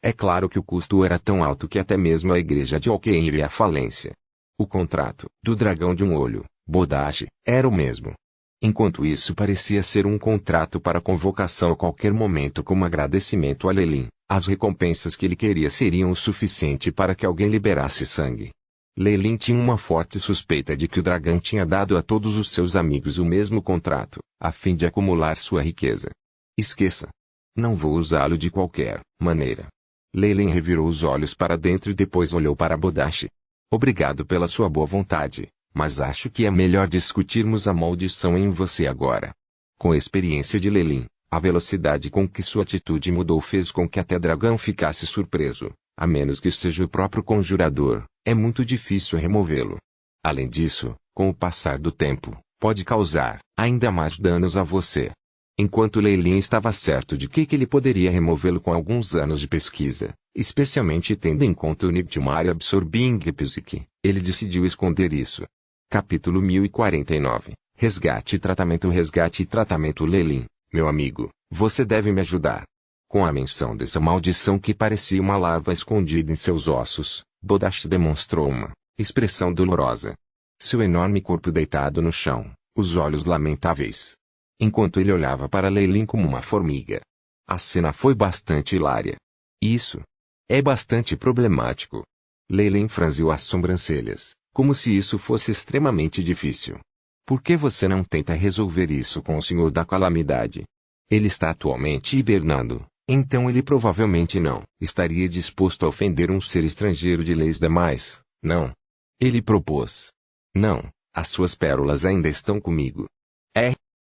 É claro que o custo era tão alto que até mesmo a igreja de Alken iria à falência. O contrato do dragão de um olho, Bodashi, era o mesmo. Enquanto isso parecia ser um contrato para convocação a qualquer momento como agradecimento a Lei Lin, as recompensas que ele queria seriam o suficiente para que alguém liberasse sangue. Lei Lin tinha uma forte suspeita de que o dragão tinha dado a todos os seus amigos o mesmo contrato, a fim de acumular sua riqueza. Esqueça. Não vou usá-lo de qualquer maneira. Lei Lin revirou os olhos para dentro e depois olhou para Bodashi. Obrigado pela sua boa vontade, mas acho que é melhor discutirmos a maldição em você agora. Com a experiência de Lei Lin, a velocidade com que sua atitude mudou fez com que até dragão ficasse surpreso. A menos que seja o próprio conjurador, é muito difícil removê-lo. Além disso, com o passar do tempo, pode causar ainda mais danos a você. Enquanto Lei Lin estava certo de que ele poderia removê-lo com alguns anos de pesquisa, especialmente tendo em conta o Nightmare Absorbing Psyche, ele decidiu esconder isso. Capítulo 1049 Resgate e tratamento Lei Lin, meu amigo, você deve me ajudar. Com a menção dessa maldição que parecia uma larva escondida em seus ossos, Bodashi demonstrou uma expressão dolorosa. Seu enorme corpo deitado no chão, os olhos lamentáveis. Enquanto ele olhava para Lei Lin como uma formiga. A cena foi bastante hilária. Isso é bastante problemático. Lei Lin franziu as sobrancelhas, como se isso fosse extremamente difícil. Por que você não tenta resolver isso com o Senhor da Calamidade? Ele está atualmente hibernando. Então ele provavelmente não estaria disposto a ofender um ser estrangeiro de leis demais, não. Ele propôs. Não, as suas pérolas ainda estão comigo.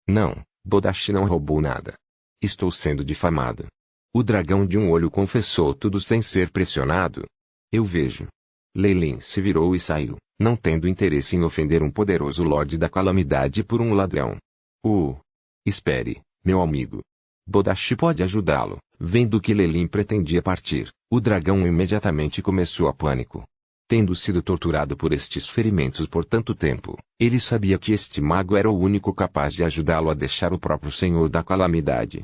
Não, Bodashi não roubou nada. Estou sendo difamado. O dragão de um olho confessou tudo sem ser pressionado. Eu vejo. Lei Lin se virou e saiu, não tendo interesse em ofender um poderoso Lorde da Calamidade por um ladrão. Espere, meu amigo. Bodashi pode ajudá-lo. Vendo que Lei Lin pretendia partir, o dragão imediatamente começou a pânico. Tendo sido torturado por estes ferimentos por tanto tempo, ele sabia que este mago era o único capaz de ajudá-lo a deixar o próprio Senhor da Calamidade.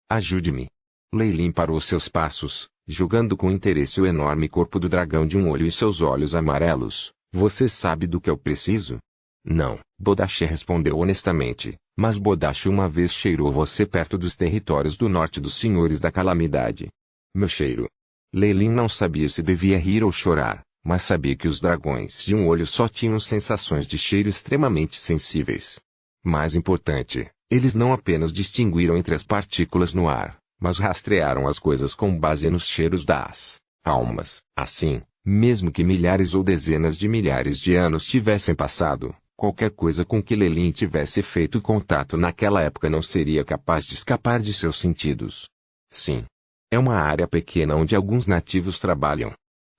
Ajude-me. Lei Lin parou seus passos, julgando com interesse o enorme corpo do dragão de um olho e seus olhos amarelos. Você sabe do que eu preciso? Não, Bodashi respondeu honestamente. Mas Bodashi uma vez cheirou você perto dos territórios do norte dos Senhores da Calamidade. Meu cheiro. Lei Lin não sabia se devia rir ou chorar, mas sabia que os dragões de um olho só tinham sensações de cheiro extremamente sensíveis. Mais importante, eles não apenas distinguiram entre as partículas no ar, mas rastrearam as coisas com base nos cheiros das almas. Assim, mesmo que milhares ou dezenas de milhares de anos tivessem passado, Qualquer coisa com que Lei Lin tivesse feito contato naquela época não seria capaz de escapar de seus sentidos. Sim. É uma área pequena onde alguns nativos trabalham.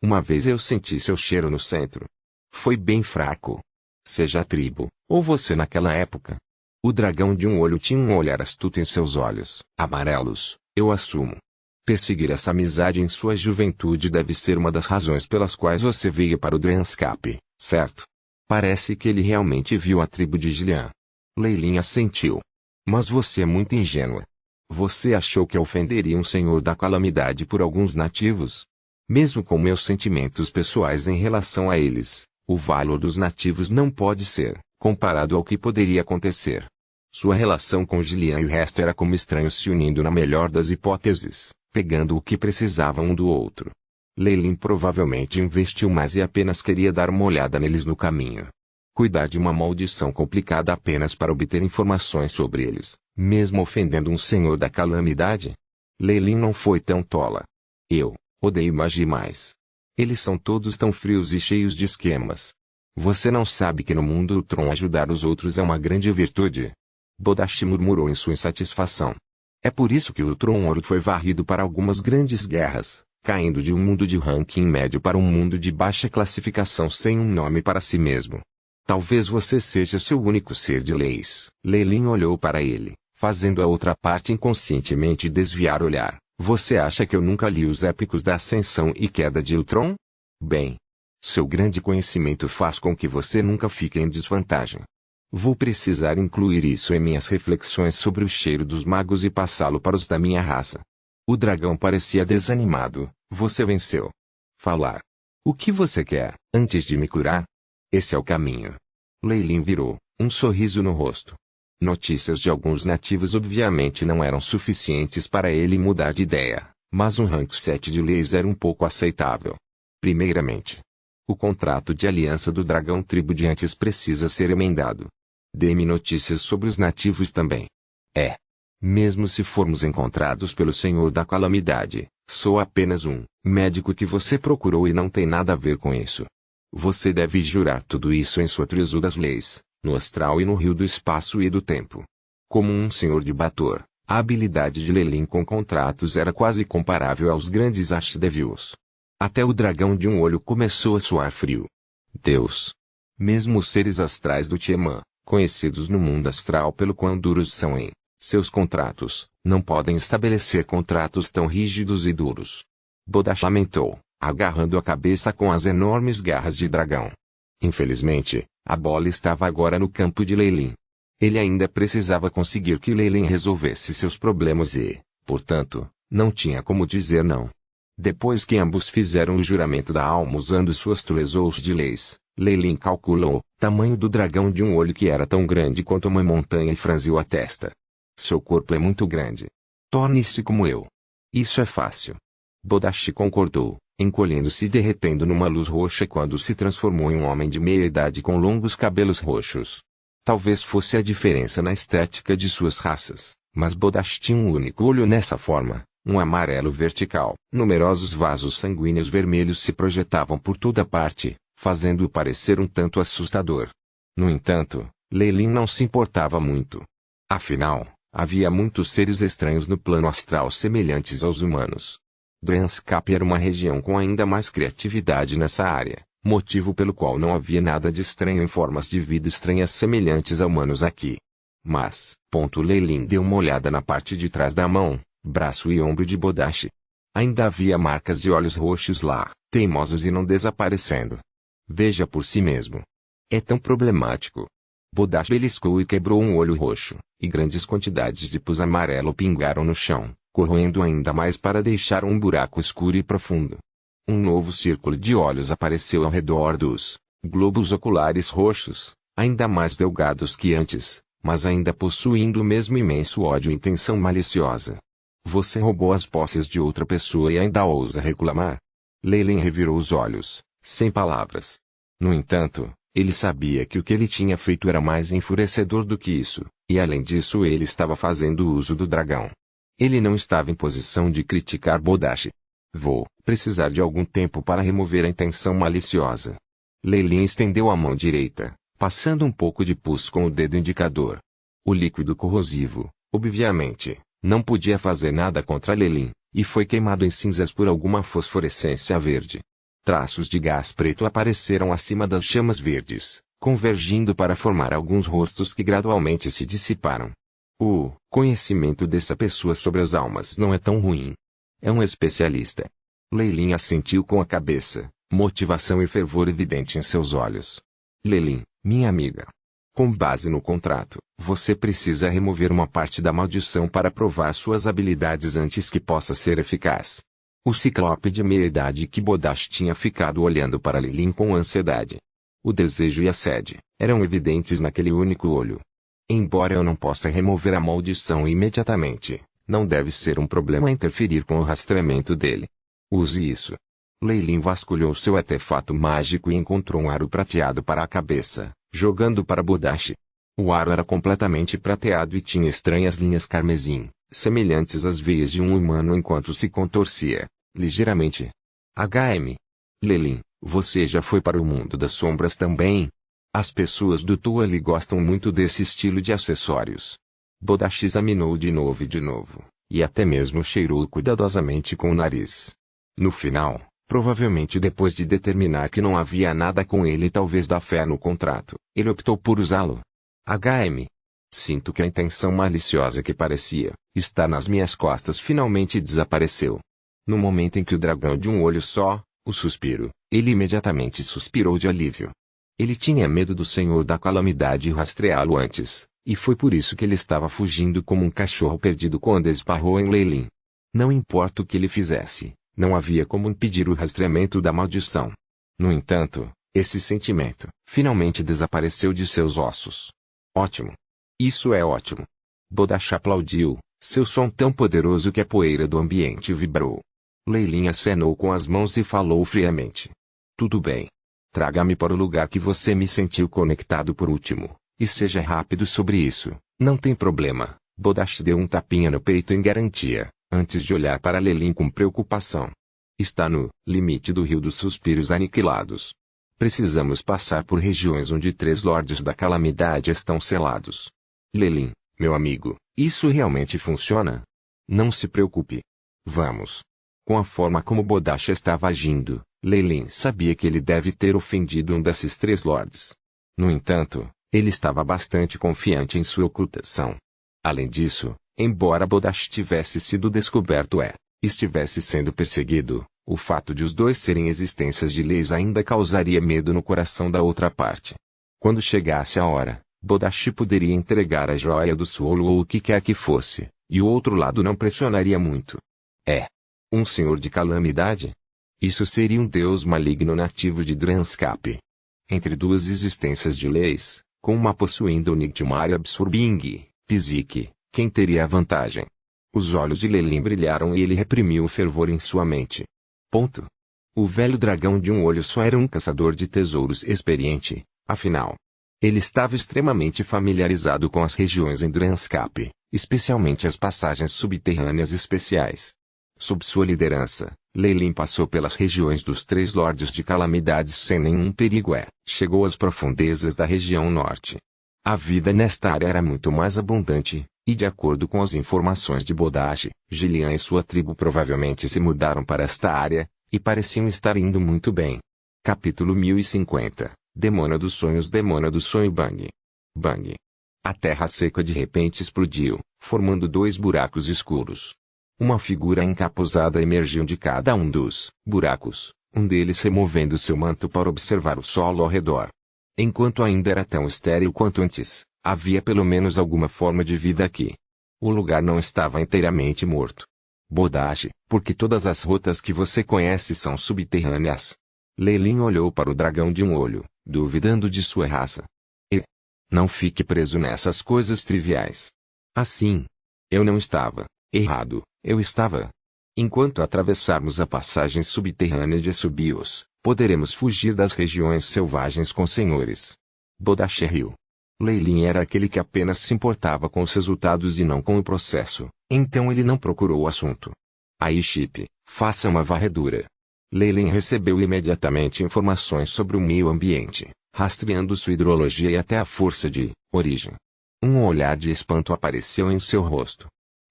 Uma vez eu senti seu cheiro no centro. Foi bem fraco. Seja a tribo, ou você naquela época. O dragão de um olho tinha um olhar astuto em seus olhos, amarelos, eu assumo. Perseguir essa amizade em sua juventude deve ser uma das razões pelas quais você veio para o Drenscape, certo? Parece que ele realmente viu a tribo de Gillian. Lei Lin assentiu. Mas você é muito ingênua. Você achou que ofenderia um senhor da calamidade por alguns nativos? Mesmo com meus sentimentos pessoais em relação a eles, o valor dos nativos não pode ser comparado ao que poderia acontecer. Sua relação com Gillian e o resto era como estranhos se unindo na melhor das hipóteses, pegando o que precisavam um do outro. Lei Lin provavelmente investiu mais e apenas queria dar uma olhada neles no caminho. Cuidar de uma maldição complicada apenas para obter informações sobre eles, mesmo ofendendo um senhor da calamidade? Lei Lin não foi tão tola. Eu odeio magia mais. Eles são todos tão frios e cheios de esquemas. Você não sabe que no mundo do Tron ajudar os outros é uma grande virtude? Bodashi murmurou em sua insatisfação. É por isso que o Tron Ouro foi varrido para algumas grandes guerras, caindo de um mundo de ranking médio para um mundo de baixa classificação sem um nome para si mesmo. Talvez você seja seu único ser de leis. Lei Lin olhou para ele, fazendo a outra parte inconscientemente desviar o olhar. Você acha que eu nunca li os épicos da Ascensão e Queda de Ultron? Bem, seu grande conhecimento faz com que você nunca fique em desvantagem. Vou precisar incluir isso em minhas reflexões sobre o cheiro dos magos e passá-lo para os da minha raça. O dragão parecia desanimado. Você venceu. Falar. O que você quer, antes de me curar? Esse é o caminho. Lei Lin virou, um sorriso no rosto. Notícias de alguns nativos obviamente não eram suficientes para ele mudar de ideia, mas um rank 7 de leis era um pouco aceitável. Primeiramente, o contrato de aliança do dragão tribo de antes precisa ser emendado. Dê-me notícias sobre os nativos também. Mesmo se formos encontrados pelo Senhor da Calamidade, sou apenas um médico que você procurou e não tem nada a ver com isso. Você deve jurar tudo isso em sua trizu das leis, no astral e no rio do espaço e do tempo. Como um senhor de Bator, a habilidade de Lei Lin com contratos era quase comparável aos grandes Archdevios. Até o dragão de um olho começou a suar frio. Deus! Mesmo os seres astrais do Tiemann, conhecidos no mundo astral pelo quão duros são em seus contratos, não podem estabelecer contratos tão rígidos e duros. Bodash lamentou, agarrando a cabeça com as enormes garras de dragão. Infelizmente, a bola estava agora no campo de Lei Lin. Ele ainda precisava conseguir que Lei Lin resolvesse seus problemas e, portanto, não tinha como dizer não. Depois que ambos fizeram o juramento da alma usando suas trezous de leis, Lei Lin calculou o tamanho do dragão de um olho que era tão grande quanto uma montanha e franziu a testa. Seu corpo é muito grande. Torne-se como eu. Isso é fácil. Bodashi concordou, encolhendo-se e derretendo numa luz roxa quando se transformou em um homem de meia idade com longos cabelos roxos. Talvez fosse a diferença na estética de suas raças, mas Bodashi tinha um único olho nessa forma, um amarelo vertical. Numerosos vasos sanguíneos vermelhos se projetavam por toda parte, fazendo-o parecer um tanto assustador. No entanto, Lei Lin não se importava muito. Afinal, havia muitos seres estranhos no plano astral semelhantes aos humanos. Drenscape era uma região com ainda mais criatividade nessa área, motivo pelo qual não havia nada de estranho em formas de vida estranhas semelhantes a humanos aqui. Mas, Lei Lin deu uma olhada na parte de trás da mão, braço e ombro de Bodashi. Ainda havia marcas de olhos roxos lá, teimosos e não desaparecendo. Veja por si mesmo. É tão problemático. Bodashi beliscou e quebrou um olho roxo, e grandes quantidades de pus amarelo pingaram no chão, corroendo ainda mais para deixar um buraco escuro e profundo. Um novo círculo de olhos apareceu ao redor dos globos oculares roxos, ainda mais delgados que antes, mas ainda possuindo o mesmo imenso ódio e intenção maliciosa. Você roubou as posses de outra pessoa e ainda ousa reclamar? Lei Lin revirou os olhos, sem palavras. No entanto, ele sabia que o que ele tinha feito era mais enfurecedor do que isso, e além disso ele estava fazendo uso do dragão. Ele não estava em posição de criticar Bodashi. Vou precisar de algum tempo para remover a intenção maliciosa. Lei Lin estendeu a mão direita, passando um pouco de pus com o dedo indicador. O líquido corrosivo, obviamente, não podia fazer nada contra Lelin, e foi queimado em cinzas por alguma fosforescência verde. Traços de gás preto apareceram acima das chamas verdes, convergindo para formar alguns rostos que gradualmente se dissiparam. O conhecimento dessa pessoa sobre as almas não é tão ruim. É um especialista. Lelin assentiu com a cabeça, motivação e fervor evidente em seus olhos. Lelin, minha amiga. Com base no contrato, você precisa remover uma parte da maldição para provar suas habilidades antes que possa ser eficaz. O ciclope de meia-idade que Bodash tinha ficado olhando para Lelin com ansiedade. O desejo e a sede eram evidentes naquele único olho. Embora eu não possa remover a maldição imediatamente, não deve ser um problema interferir com o rastreamento dele. Use isso. Lelin vasculhou seu artefato mágico e encontrou um aro prateado para a cabeça, jogando para Bodash. O aro era completamente prateado e tinha estranhas linhas carmesim, semelhantes às veias de um humano enquanto se contorcia, ligeiramente. HM. Lelin, você já foi para o mundo das sombras também? As pessoas do Tuali gostam muito desse estilo de acessórios. Bodash examinou de novo, e até mesmo cheirou cuidadosamente com o nariz. No final, provavelmente depois de determinar que não havia nada com ele e talvez dar fé no contrato, ele optou por usá-lo. HM. Sinto que a intenção maliciosa que parecia estar nas minhas costas finalmente desapareceu. No momento em que o dragão de um olho só, o suspiro, ele imediatamente suspirou de alívio. Ele tinha medo do Senhor da Calamidade e rastreá-lo antes, e foi por isso que ele estava fugindo como um cachorro perdido quando esbarrou em Lelin. Não importa o que ele fizesse, não havia como impedir o rastreamento da maldição. No entanto, esse sentimento finalmente desapareceu de seus ossos. Ótimo. Isso é ótimo. Bodash aplaudiu, seu som tão poderoso que a poeira do ambiente vibrou. Lelin acenou com as mãos e falou friamente. Tudo bem. Traga-me para o lugar que você me sentiu conectado por último, e seja rápido sobre isso, não tem problema. Bodash deu um tapinha no peito em garantia, antes de olhar para Lelin com preocupação. Está no limite do rio dos suspiros aniquilados. Precisamos passar por regiões onde 3 lordes da calamidade estão selados. Lelin, meu amigo, isso realmente funciona? Não se preocupe. Vamos. Com a forma como Bodash estava agindo, Lelin sabia que ele deve ter ofendido um desses 3 lordes. No entanto, ele estava bastante confiante em sua ocultação. Além disso, embora Bodash tivesse sido descoberto estivesse sendo perseguido, o fato de os dois serem existências de leis ainda causaria medo no coração da outra parte. Quando chegasse a hora, Bodash poderia entregar a joia do Suolo ou o que quer que fosse, e o outro lado não pressionaria muito. Um senhor de calamidade? Isso seria um deus maligno nativo de Dranskap. Entre 2 existências de leis, com uma possuindo o Nigtmar Absorbing, Psique, quem teria a vantagem? Os olhos de Lelin brilharam e ele reprimiu o fervor em sua mente. O velho dragão de um olho só era um caçador de tesouros experiente, afinal. Ele estava extremamente familiarizado com as regiões em Dranskap, especialmente as passagens subterrâneas especiais. Sob sua liderança, Lelin passou pelas regiões dos 3 lordes de calamidades sem nenhum perigo chegou às profundezas da região norte. A vida nesta área era muito mais abundante, e de acordo com as informações de Bodash, Gillian e sua tribo provavelmente se mudaram para esta área, e pareciam estar indo muito bem. Capítulo 1050 Demônio dos Sonhos Demônio do Sonho Bang. Bang. A terra seca de repente explodiu, formando 2 buracos escuros. Uma figura encapuzada emergiu de cada um dos buracos, um deles removendo seu manto para observar o solo ao redor. Enquanto ainda era tão estéril quanto antes, havia pelo menos alguma forma de vida aqui. O lugar não estava inteiramente morto. Bodash, porque todas as rotas que você conhece são subterrâneas. Lelin olhou para o dragão de um olho, duvidando de sua raça. Não fique preso nessas coisas triviais. Assim. Eu não estava errado, eu estava. Enquanto atravessarmos a passagem subterrânea de Subios, poderemos fugir das regiões selvagens com senhores. Bodash riu. Lelin era aquele que apenas se importava com os resultados e não com o processo, então ele não procurou o assunto. Aí Chip, faça uma varredura. Lelin recebeu imediatamente informações sobre o meio ambiente, rastreando sua hidrologia e até a força de origem. Um olhar de espanto apareceu em seu rosto.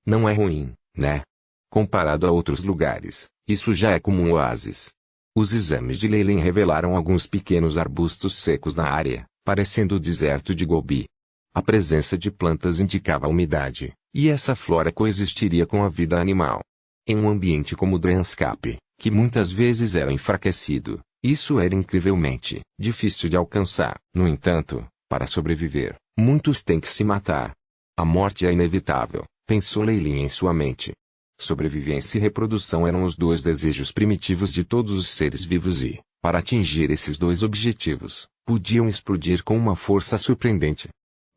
Não é ruim, né? Comparado a outros lugares, isso já é como um oásis. Os exames de Lei Lin revelaram alguns pequenos arbustos secos na área, parecendo o deserto de Gobi. A presença de plantas indicava a umidade, e essa flora coexistiria com a vida animal. Em um ambiente como o Draenscape, que muitas vezes era enfraquecido, isso era incrivelmente difícil de alcançar. No entanto, para sobreviver, muitos têm que se matar. A morte é inevitável, pensou Lei Lin em sua mente. Sobrevivência e reprodução eram os dois desejos primitivos de todos os seres vivos e, para atingir esses dois objetivos, podiam explodir com uma força surpreendente.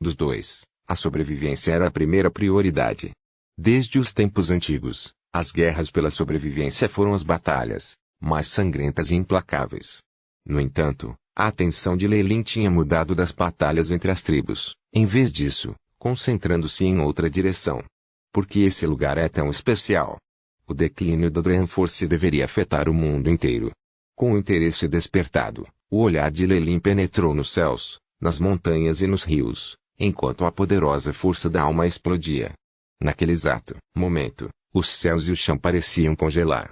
Dos dois, a sobrevivência era a primeira prioridade. Desde os tempos antigos, as guerras pela sobrevivência foram as batalhas mais sangrentas e implacáveis. No entanto, a atenção de Lei Lin tinha mudado das batalhas entre as tribos, em vez disso, concentrando-se em outra direção. Por que esse lugar é tão especial? O declínio da Draenforce deveria afetar o mundo inteiro. Com o interesse despertado, o olhar de Lei Lin penetrou nos céus, nas montanhas e nos rios, enquanto a poderosa força da alma explodia. Naquele exato momento, os céus e o chão pareciam congelar.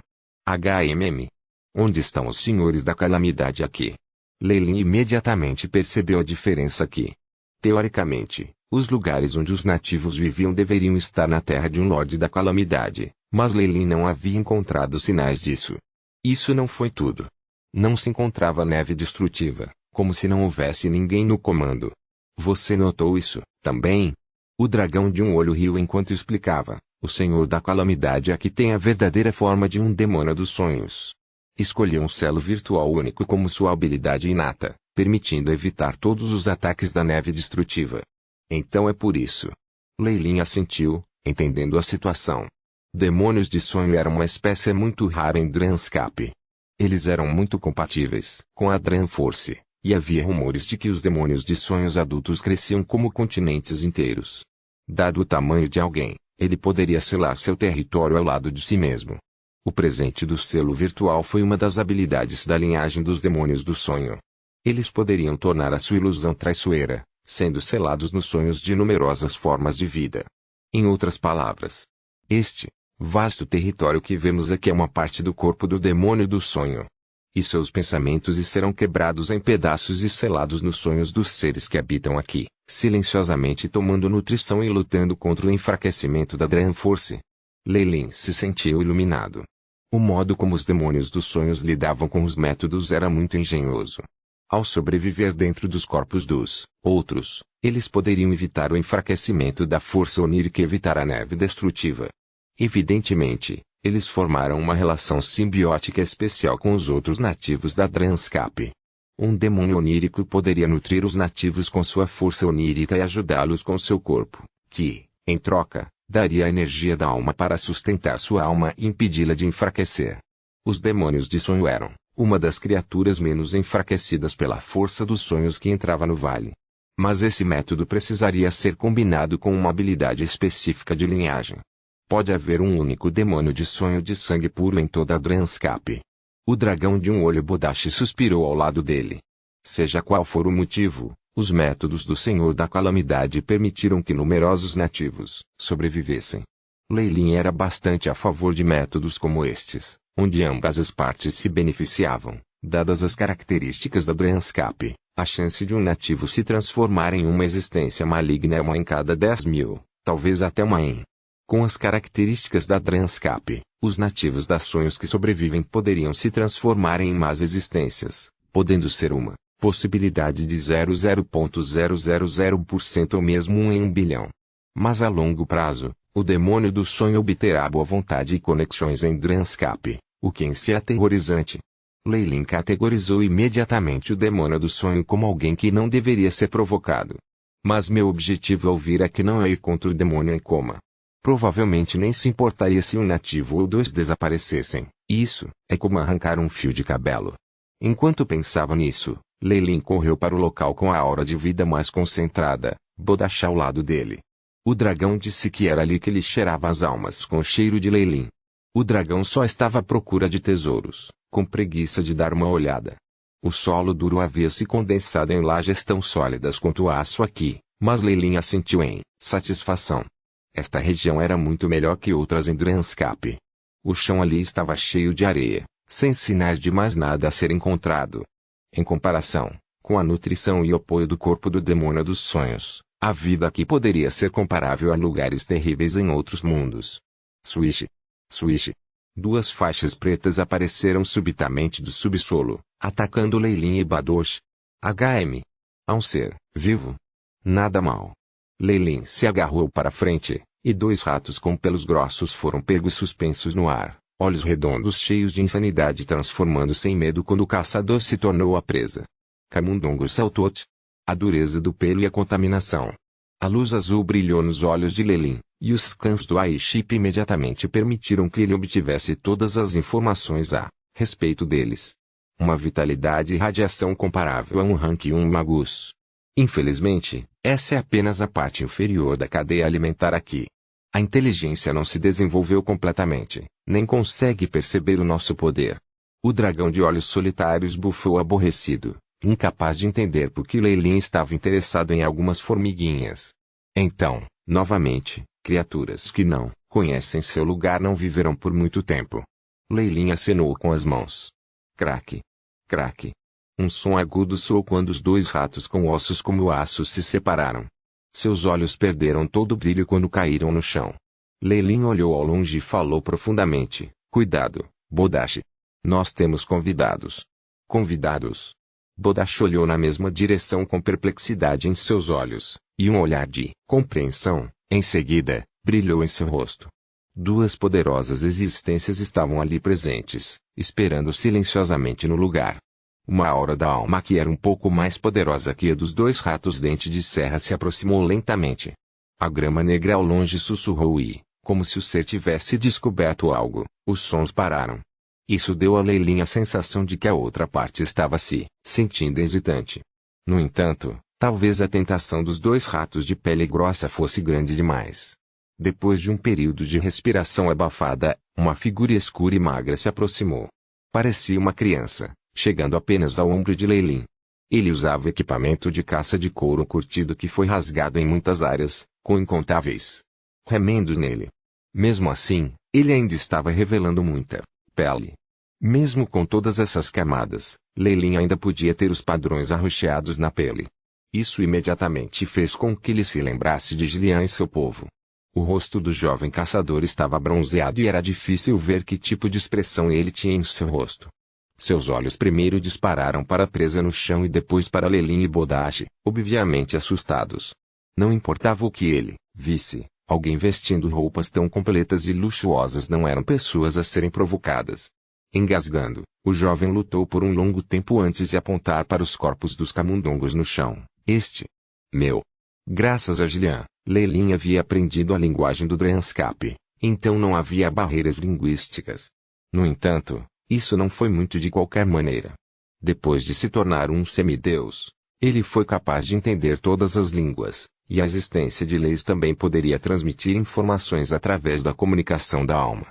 Onde estão os senhores da calamidade aqui? Lei Lin imediatamente percebeu a diferença aqui. Teoricamente, os lugares onde os nativos viviam deveriam estar na terra de um Lorde da Calamidade, mas Lei Lin não havia encontrado sinais disso. Isso não foi tudo. Não se encontrava neve destrutiva, como se não houvesse ninguém no comando. Você notou isso, também? O dragão de um olho riu enquanto explicava. O Senhor da Calamidade aqui tem a verdadeira forma de um demônio dos sonhos. Escolheu um selo virtual único como sua habilidade inata, permitindo evitar todos os ataques da neve destrutiva. Então é por isso. Lei Lin assentiu, entendendo a situação. Demônios de sonho eram uma espécie muito rara em Draenscape. Eles eram muito compatíveis com a Draenforce, e havia rumores de que os demônios de sonhos adultos cresciam como continentes inteiros. Dado o tamanho de alguém, ele poderia selar seu território ao lado de si mesmo. O presente do selo virtual foi uma das habilidades da linhagem dos demônios do sonho. Eles poderiam tornar a sua ilusão traiçoeira, sendo selados nos sonhos de numerosas formas de vida. Em outras palavras, este vasto território que vemos aqui é uma parte do corpo do demônio do sonho. E seus pensamentos serão quebrados em pedaços e selados nos sonhos dos seres que habitam aqui, silenciosamente tomando nutrição e lutando contra o enfraquecimento da Draenforce. Lei Lin se sentiu iluminado. O modo como os demônios dos sonhos lidavam com os métodos era muito engenhoso. Ao sobreviver dentro dos corpos dos outros, eles poderiam evitar o enfraquecimento da força onírica e evitar a neve destrutiva. Evidentemente, eles formaram uma relação simbiótica especial com os outros nativos da Draenscape. Um demônio onírico poderia nutrir os nativos com sua força onírica e ajudá-los com seu corpo, que, em troca, daria a energia da alma para sustentar sua alma e impedi-la de enfraquecer. Os demônios de sonho eram uma das criaturas menos enfraquecidas pela força dos sonhos que entrava no vale. Mas esse método precisaria ser combinado com uma habilidade específica de linhagem. Pode haver um único demônio de sonho de sangue puro em toda a Draenscape. O dragão de um olho Bodashi suspirou ao lado dele. Seja qual for o motivo, os métodos do Senhor da Calamidade permitiram que numerosos nativos sobrevivessem. Lei Lin era bastante a favor de métodos como estes, onde ambas as partes se beneficiavam. Dadas as características da Draenscape, a chance de um nativo se transformar em uma existência maligna é uma em cada 10.000, talvez até uma em. Com as características da Draenscape, os nativos das sonhos que sobrevivem poderiam se transformar em más existências, podendo ser uma possibilidade de 0,000% ou mesmo 1 em 1 bilhão. Mas a longo prazo, o demônio do sonho obterá boa vontade e conexões em Draenscape, o que em si é aterrorizante. Lei Lin categorizou imediatamente o demônio do sonho como alguém que não deveria ser provocado. Mas meu objetivo ao vir aqui não é ir contra o demônio em coma. Provavelmente nem se importaria se um nativo ou dois desaparecessem. Isso é como arrancar um fio de cabelo. Enquanto pensava nisso, Lei Lin correu para o local com a aura de vida mais concentrada, Bodashi ao lado dele. O dragão disse que era ali que ele cheirava as almas com o cheiro de Lei Lin. O dragão só estava à procura de tesouros, com preguiça de dar uma olhada. O solo duro havia se condensado em lajes tão sólidas quanto o aço aqui, mas Leilin assentiu em satisfação. Esta região era muito melhor que outras em Drenscape. O chão ali estava cheio de areia, sem sinais de mais nada a ser encontrado. Em comparação com a nutrição e o apoio do corpo do demônio dos sonhos, a vida aqui poderia ser comparável a lugares terríveis em outros mundos. Swish. Swish. Duas faixas pretas apareceram subitamente do subsolo, atacando Leilin e Badosh. HM. Há um ser vivo. Nada mal. Leilin se agarrou para frente, e dois ratos com pelos grossos foram pegos suspensos no ar, olhos redondos cheios de insanidade transformando-se em medo quando o caçador se tornou a presa. Camundongo saltou-te. A dureza do pelo e a contaminação. A luz azul brilhou nos olhos de Leilin, e os scans do AI-chip imediatamente permitiram que ele obtivesse todas as informações a respeito deles. Uma vitalidade e radiação comparável a um rank 1 Magus. Infelizmente, essa é apenas a parte inferior da cadeia alimentar aqui. A inteligência não se desenvolveu completamente, nem consegue perceber o nosso poder. O dragão de olhos solitários bufou aborrecido, incapaz de entender por que Leilin estava interessado em algumas formiguinhas. Então, novamente, criaturas que não conhecem seu lugar não viverão por muito tempo. Leilin acenou com as mãos. Craque. Craque. Um som agudo soou quando os dois ratos com ossos como aço se separaram. Seus olhos perderam todo o brilho quando caíram no chão. Leilin olhou ao longe e falou profundamente. Cuidado, Bodash. Nós temos convidados. Convidados? Bodash olhou na mesma direção com perplexidade em seus olhos, e um olhar de compreensão, em seguida, brilhou em seu rosto. Duas poderosas existências estavam ali presentes, esperando silenciosamente no lugar. Uma aura da alma que era um pouco mais poderosa que a dos dois ratos dente de serra se aproximou lentamente. A grama negra ao longe sussurrou e, como se o ser tivesse descoberto algo, os sons pararam. Isso deu a Leilin a sensação de que a outra parte estava se sentindo hesitante. No entanto, talvez a tentação dos dois ratos de pele grossa fosse grande demais. Depois de um período de respiração abafada, uma figura escura e magra se aproximou. Parecia uma criança, chegando apenas ao ombro de Leilin. Ele usava equipamento de caça de couro curtido que foi rasgado em muitas áreas, com incontáveis remendos nele. Mesmo assim, ele ainda estava revelando muita pele. Mesmo com todas essas camadas, Leilin ainda podia ter os padrões arroxeados na pele. Isso imediatamente fez com que ele se lembrasse de Gillian e seu povo. O rosto do jovem caçador estava bronzeado e era difícil ver que tipo de expressão ele tinha em seu rosto. Seus olhos primeiro dispararam para a presa no chão e depois para Leilin e Bodash, obviamente assustados. Não importava o que ele visse, alguém vestindo roupas tão completas e luxuosas não eram pessoas a serem provocadas. Engasgando, o jovem lutou por um longo tempo antes de apontar para os corpos dos camundongos no chão. Meu. Graças a Gillian, Leilin havia aprendido a linguagem do Drenscape, então não havia barreiras linguísticas. No entanto, isso não foi muito de qualquer maneira. Depois de se tornar um semideus, ele foi capaz de entender todas as línguas, e a existência de leis também poderia transmitir informações através da comunicação da alma.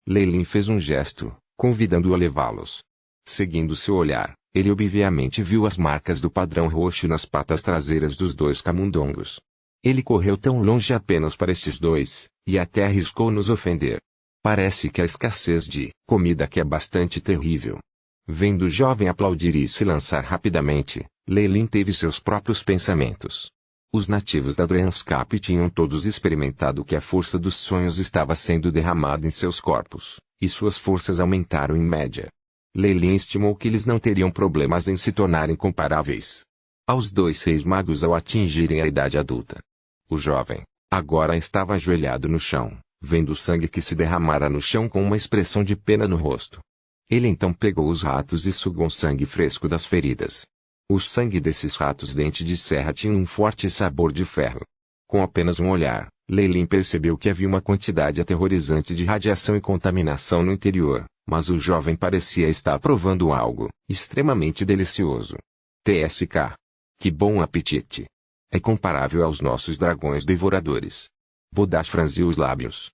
Leilin fez um gesto, convidando-o a levá-los. Seguindo seu olhar, ele obviamente viu as marcas do padrão roxo nas patas traseiras dos dois camundongos. Ele correu tão longe apenas para estes dois, e até arriscou nos ofender. Parece que a escassez de comida aqui é bastante terrível. Vendo o jovem aplaudir e se lançar rapidamente, Leilin teve seus próprios pensamentos. Os nativos da Drenscape tinham todos experimentado que a força dos sonhos estava sendo derramada em seus corpos, e suas forças aumentaram em média. Leilin estimou que eles não teriam problemas em se tornarem comparáveis aos dois reis magos ao atingirem a idade adulta. O jovem, agora estava ajoelhado no chão, vendo o sangue que se derramara no chão com uma expressão de pena no rosto. Ele então pegou os ratos e sugou sangue fresco das feridas. O sangue desses ratos dente de serra tinha um forte sabor de ferro. Com apenas um olhar, Leilin percebeu que havia uma quantidade aterrorizante de radiação e contaminação no interior, mas o jovem parecia estar provando algo extremamente delicioso. TSK. Que bom apetite! É comparável aos nossos dragões devoradores. Bodash franziu os lábios.